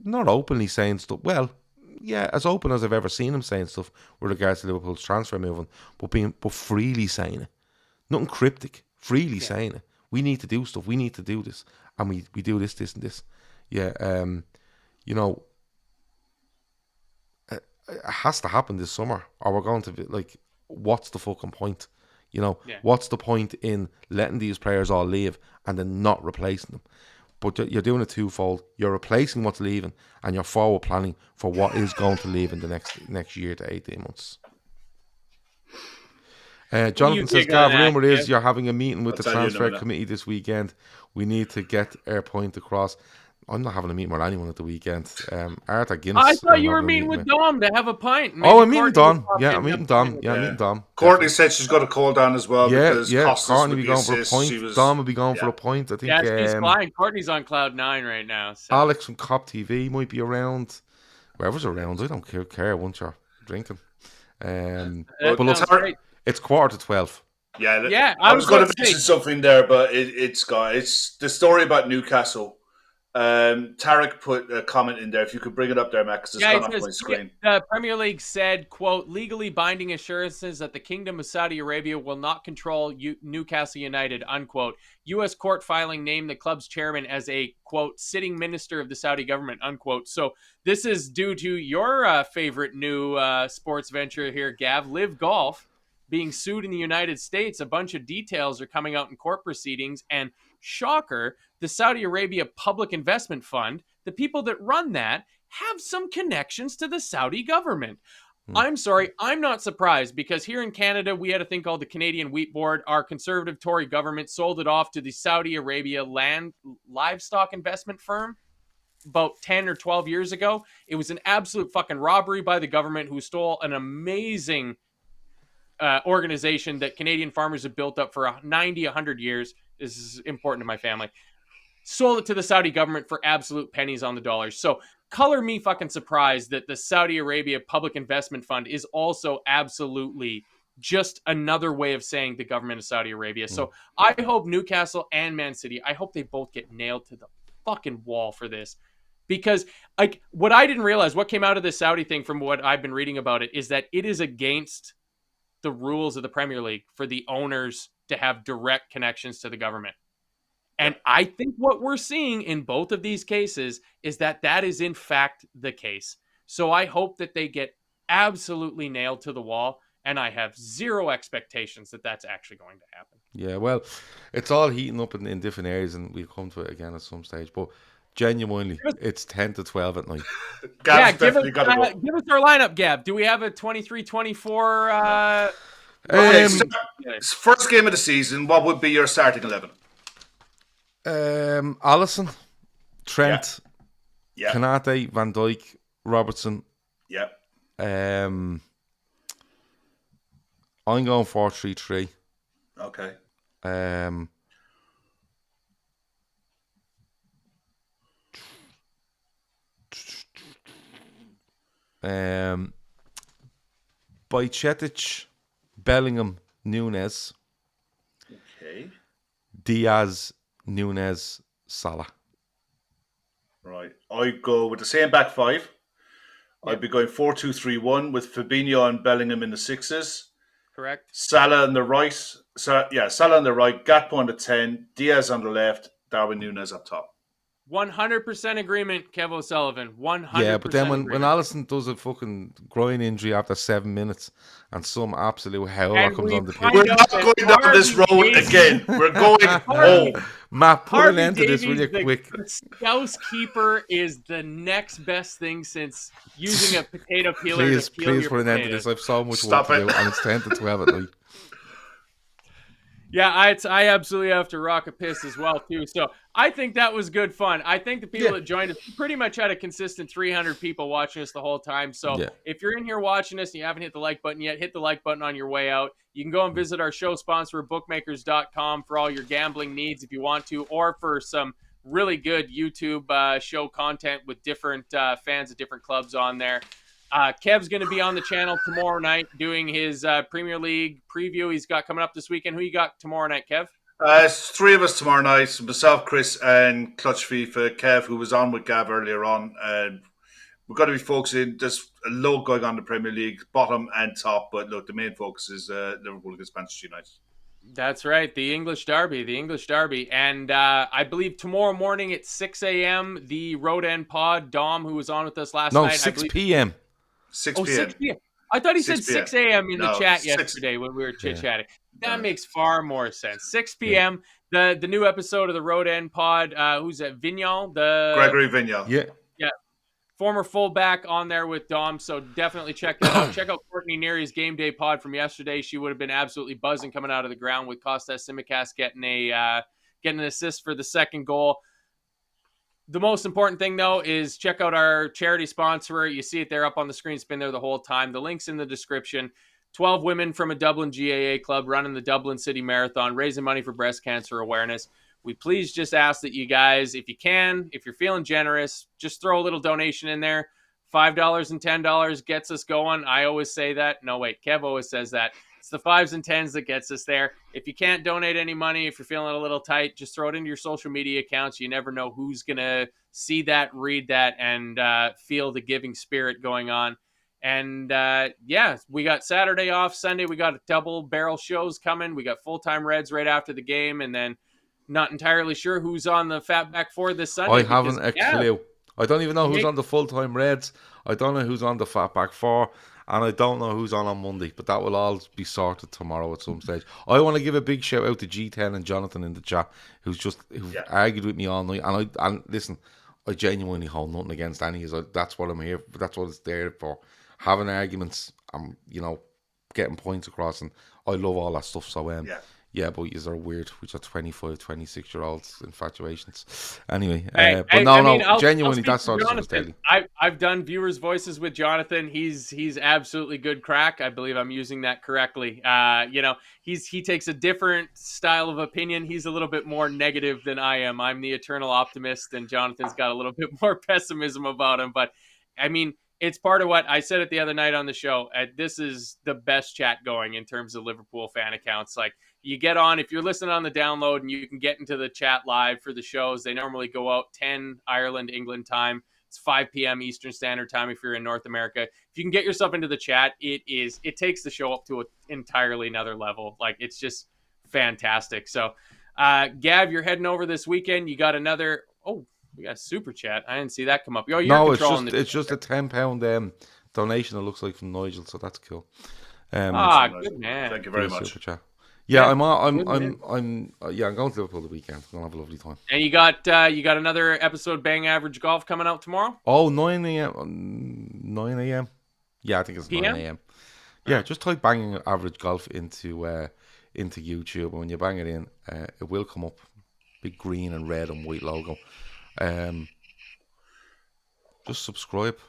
openly saying stuff. Well, yeah, as open as I've ever seen him saying stuff with regards to Liverpool's transfer movement, but freely saying it, nothing cryptic, freely saying it. We need to do stuff. We need to do this, and we do this, and this. Yeah, you know, it has to happen this summer, or we're going to be like, what's the fucking point? You know, what's the point in letting these players all leave and then not replacing them? But you're doing it twofold. You're replacing what's leaving, and you're forward planning for what is going to leave in the next year to 18 months. Jonathan says, Gav, rumour is you're having a meeting with the transfer committee this weekend. We need to get our point across. I'm not having a meeting with anyone at the weekend. Arthur Guinness. I thought you were meeting with Dom to have a pint. Maybe I'm meeting Dom. Yeah, I'm meeting Dom. Yeah, I'm meeting Dom. Courtney said she's got a call down as well. Yeah. Courtney will be going for a point. Dom will be going for a point. I think. Yeah, she's flying. Courtney's on cloud 9 right now. So. Alex from Cop TV might be around. Whoever's around, I don't care once you're drinking. But look, it's 11:45. Yeah. I was going to mention something there, but it's the story about Newcastle. Tarek put a comment in there. If you could bring it up there, Matt, because it's gone off my screen. The Premier League said, quote, legally binding assurances that the Kingdom of Saudi Arabia will not control Newcastle United, unquote. U.S. court filing named the club's chairman as a, quote, sitting minister of the Saudi government, unquote. So this is due to your favorite new sports venture here, Gav, Live Golf, being sued in the United States. A bunch of details are coming out in court proceedings, and shocker, the Saudi Arabia Public Investment Fund, the people that run that, have some connections to the Saudi government. I'm sorry, I'm not surprised, because here in Canada, we had a thing called the Canadian Wheat Board. Our conservative Tory government sold it off to the Saudi Arabia livestock investment firm about 10 or 12 years ago. It was an absolute fucking robbery by the government, who stole an amazing organization that Canadian farmers have built up for 90, 100 years. This is important to my family. Sold it to the Saudi government for absolute pennies on the dollar. So color me fucking surprised that the Saudi Arabia Public Investment Fund is also absolutely just another way of saying the government of Saudi Arabia. So I hope Newcastle and Man City, I hope they both get nailed to the fucking wall for this. Because like what I didn't realize, what came out of this Saudi thing from what I've been reading about it, is that it is against the rules of the Premier League for the owners to have direct connections to the government. And I think what we're seeing in both of these cases is that that is in fact the case. So I hope that they get absolutely nailed to the wall, and I have zero expectations that that's actually going to happen. Yeah, well, it's all heating up in different areas, and we'll come to it again at some stage. But genuinely, it's 10 to 12 at night. Gav's give us definitely got to go. our lineup, Gav. Do we have a 23-24? Okay, first game of the season, what would be your starting 11? Alisson, Trent, Yeah. Kanate, Van Dijk, Robertson. Yeah. I'm going 4-3-3. Okay. Bajcetic, Bellingham, Nunes, Okay. Diaz, Nunes, Salah. Right. I'd go with the same back five. I'd be going 4-2-3-1 with Fabinho and Bellingham in the sixes. Correct. Salah on the right. Salah on the right. Gakpo on the 10. Diaz on the left. Darwin Núñez up top. 100% agreement, Kev O'Sullivan. 100%. Yeah, but then when agreement. Alisson does a fucking groin injury after 7 minutes and some absolute howler And comes we on the pitch. find We're out not that going down this Harvey road Davies- again. We're going home. Matt, put Harvey an end to this, will you, Davies, quick? The Scouse keeper is the next best thing since using a potato peeler Please, to peel please your put an end to potatoes. this. I've so much Stop work to it. do, and it's 10 to 12 at night. Yeah, I absolutely have to rock a piss as well, too. So I think that was good fun. I think the people that joined us pretty much had a consistent 300 people watching us the whole time. So if you're in here watching us and you haven't hit the like button yet, hit the like button on your way out. You can go and visit our show sponsor, bookmakers.com, for all your gambling needs if you want to, or for some really good YouTube show content with different fans of different clubs on there. Kev's going to be on the channel tomorrow night doing his Premier League preview he's got coming up this weekend. Who you got tomorrow night, Kev? It's three of us tomorrow night. Myself, Chris, and Clutch FIFA. Kev, who was on with Gav earlier on. And we've got to be focusing. There's a lot going on in the Premier League, bottom and top. But look, the main focus is Liverpool against Manchester United. That's right. The English Derby. And I believe tomorrow morning at 6 a.m., the Road End Pod, Dom, who was on with us last night. 6 p.m. 6 Oh, p.m. 6 p.m. I thought he said 6 a.m. in the chat 6. yesterday when we were chit-chatting. That makes far more sense. 6 p.m., the new episode of the Road End Pod. Who's that? Vignon? Gregory Vignon. Yeah. Former fullback on there with Dom, so definitely check that out. Check out Courtney Neary's game day pod from yesterday. She would have been absolutely buzzing coming out of the ground with Kostas Tsimikas getting an assist for the second goal. The most important thing, though, is check out our charity sponsor. You see it there up on the screen. It's been there the whole time. The link's in the description. 12 women from a Dublin GAA club running the Dublin City Marathon, raising money for breast cancer awareness. We please just ask that you guys, if you can, if you're feeling generous, just throw a little donation in there. $5 and $10 gets us going. I always say that. No, wait, Kev always says that. It's the 5s and 10s that gets us there. If you can't donate any money, if you're feeling a little tight, just throw it into your social media accounts. You never know who's going to see that, read that, and feel the giving spirit going on. And we got Saturday off. Sunday, we got double barrel shows coming. We got full-time Reds right after the game. And then not entirely sure who's on the Fatback 4 this Sunday. I haven't a clue. I don't even know who's on the full-time Reds. I don't know who's on the Fatback 4. And I don't know who's on Monday, but that will all be sorted tomorrow at some stage. I want to give a big shout out to G10 and Jonathan in the chat, who argued with me all night. And listen, I genuinely hold nothing against any of us. That's what I'm here for. That's what it's there for. Having arguments, getting points across, and I love all that stuff. So Yeah, but you are weird, which are 25, 26-year-olds infatuations. Anyway, Hey, but no, I mean, genuinely, speak that for sort of stuff is Jonathan. deadly. I've done viewers' voices with Jonathan. He's absolutely good crack. I believe I'm using that correctly. He takes a different style of opinion. He's a little bit more negative than I am. I'm the eternal optimist, and Jonathan's got a little bit more pessimism about him. But I mean, it's part of what I said it the other night on the show. This is the best chat going in terms of Liverpool fan accounts. Like, you get on, if you're listening on the download, and you can get into the chat live for the shows. They normally go out 10 Ireland, England time. It's 5 p.m. Eastern Standard Time if you're in North America. If you can get yourself into the chat, it takes the show up to an entirely another level. Like, it's just fantastic. So, Gav, you're heading over this weekend. You got another. Oh, we got a super chat. I didn't see that come up. You're No, controlling just a £10 donation. It looks like from Nigel, so that's cool. Good man. Thank you very super much. chat. Yeah, Yeah, I'm good going to Liverpool the weekend. I'm gonna have a lovely time. And you got another episode, Bang Average Golf, coming out tomorrow. Oh, 9 a.m. 9 a.m. Yeah, I think it's 9 PM? a.m. Yeah, just type Banging Average Golf into YouTube, and when you bang it in, it will come up. Big green and red and white logo. Just subscribe.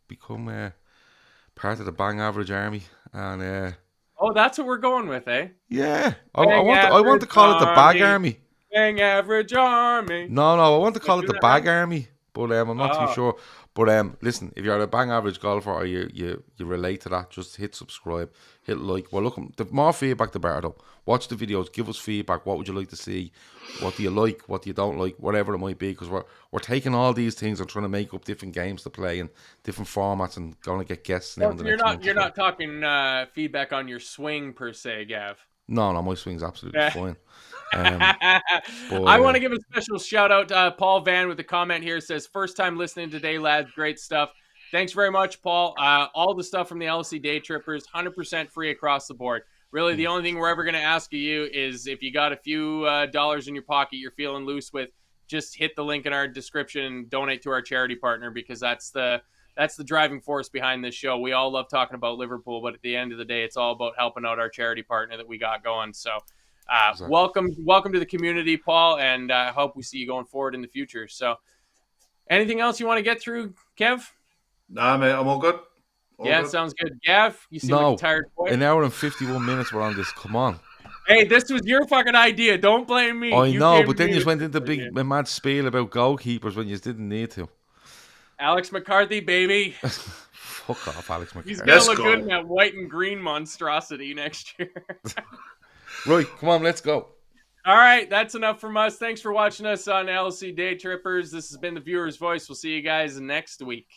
Become part of the Bang Average Army, and Oh, that's what we're going with, eh? yeah, I Bang want to call it the Bag Army. Bang Average Army. No, I want to call it do the that Bag right? Army, but I'm not too sure. But listen, if you're a Bang Average golfer or you relate to that, just hit subscribe, hit like. Well, look, the more feedback the better though. Watch the videos, give us feedback. What would you like to see? What do you like? What do you don't like? Whatever it might be, because we're taking all these things and trying to make up different games to play and different formats and going to get guests now. So you're not talking feedback on your swing per se, Gav. No, my swing's absolutely fine. I want to give a special shout out to Paul Van with a comment here. It says, first time listening today, lads. Great stuff. Thanks very much, Paul. All the stuff from the LFC Daytrippers, 100% free across the board. Really, the only thing we're ever going to ask of you is if you got a few dollars in your pocket you're feeling loose with, just hit the link in our description and donate to our charity partner, because that's the driving force behind this show. We all love talking about Liverpool, but at the end of the day, it's all about helping out our charity partner that we got going. So exactly. Welcome to the community, Paul, and I hope we see you going forward in the future. So anything else you want to get through, Kev? Nah, mate, I'm all good. All good. Sounds good. Gav, you seem like a tired boy. An hour and 51 minutes we're on this. Come on. Hey, this was your fucking idea. Don't blame me. I know, but then you just went into a mad spiel about goalkeepers when you didn't need to. Alex McCarthy, baby. Fuck off, Alex McCarthy. He's going to look good in that white and green monstrosity next year. Right, come on, let's go. All right, that's enough from us. Thanks for watching us on LFC Daytrippers. This has been the Viewer's Voice. We'll see you guys next week.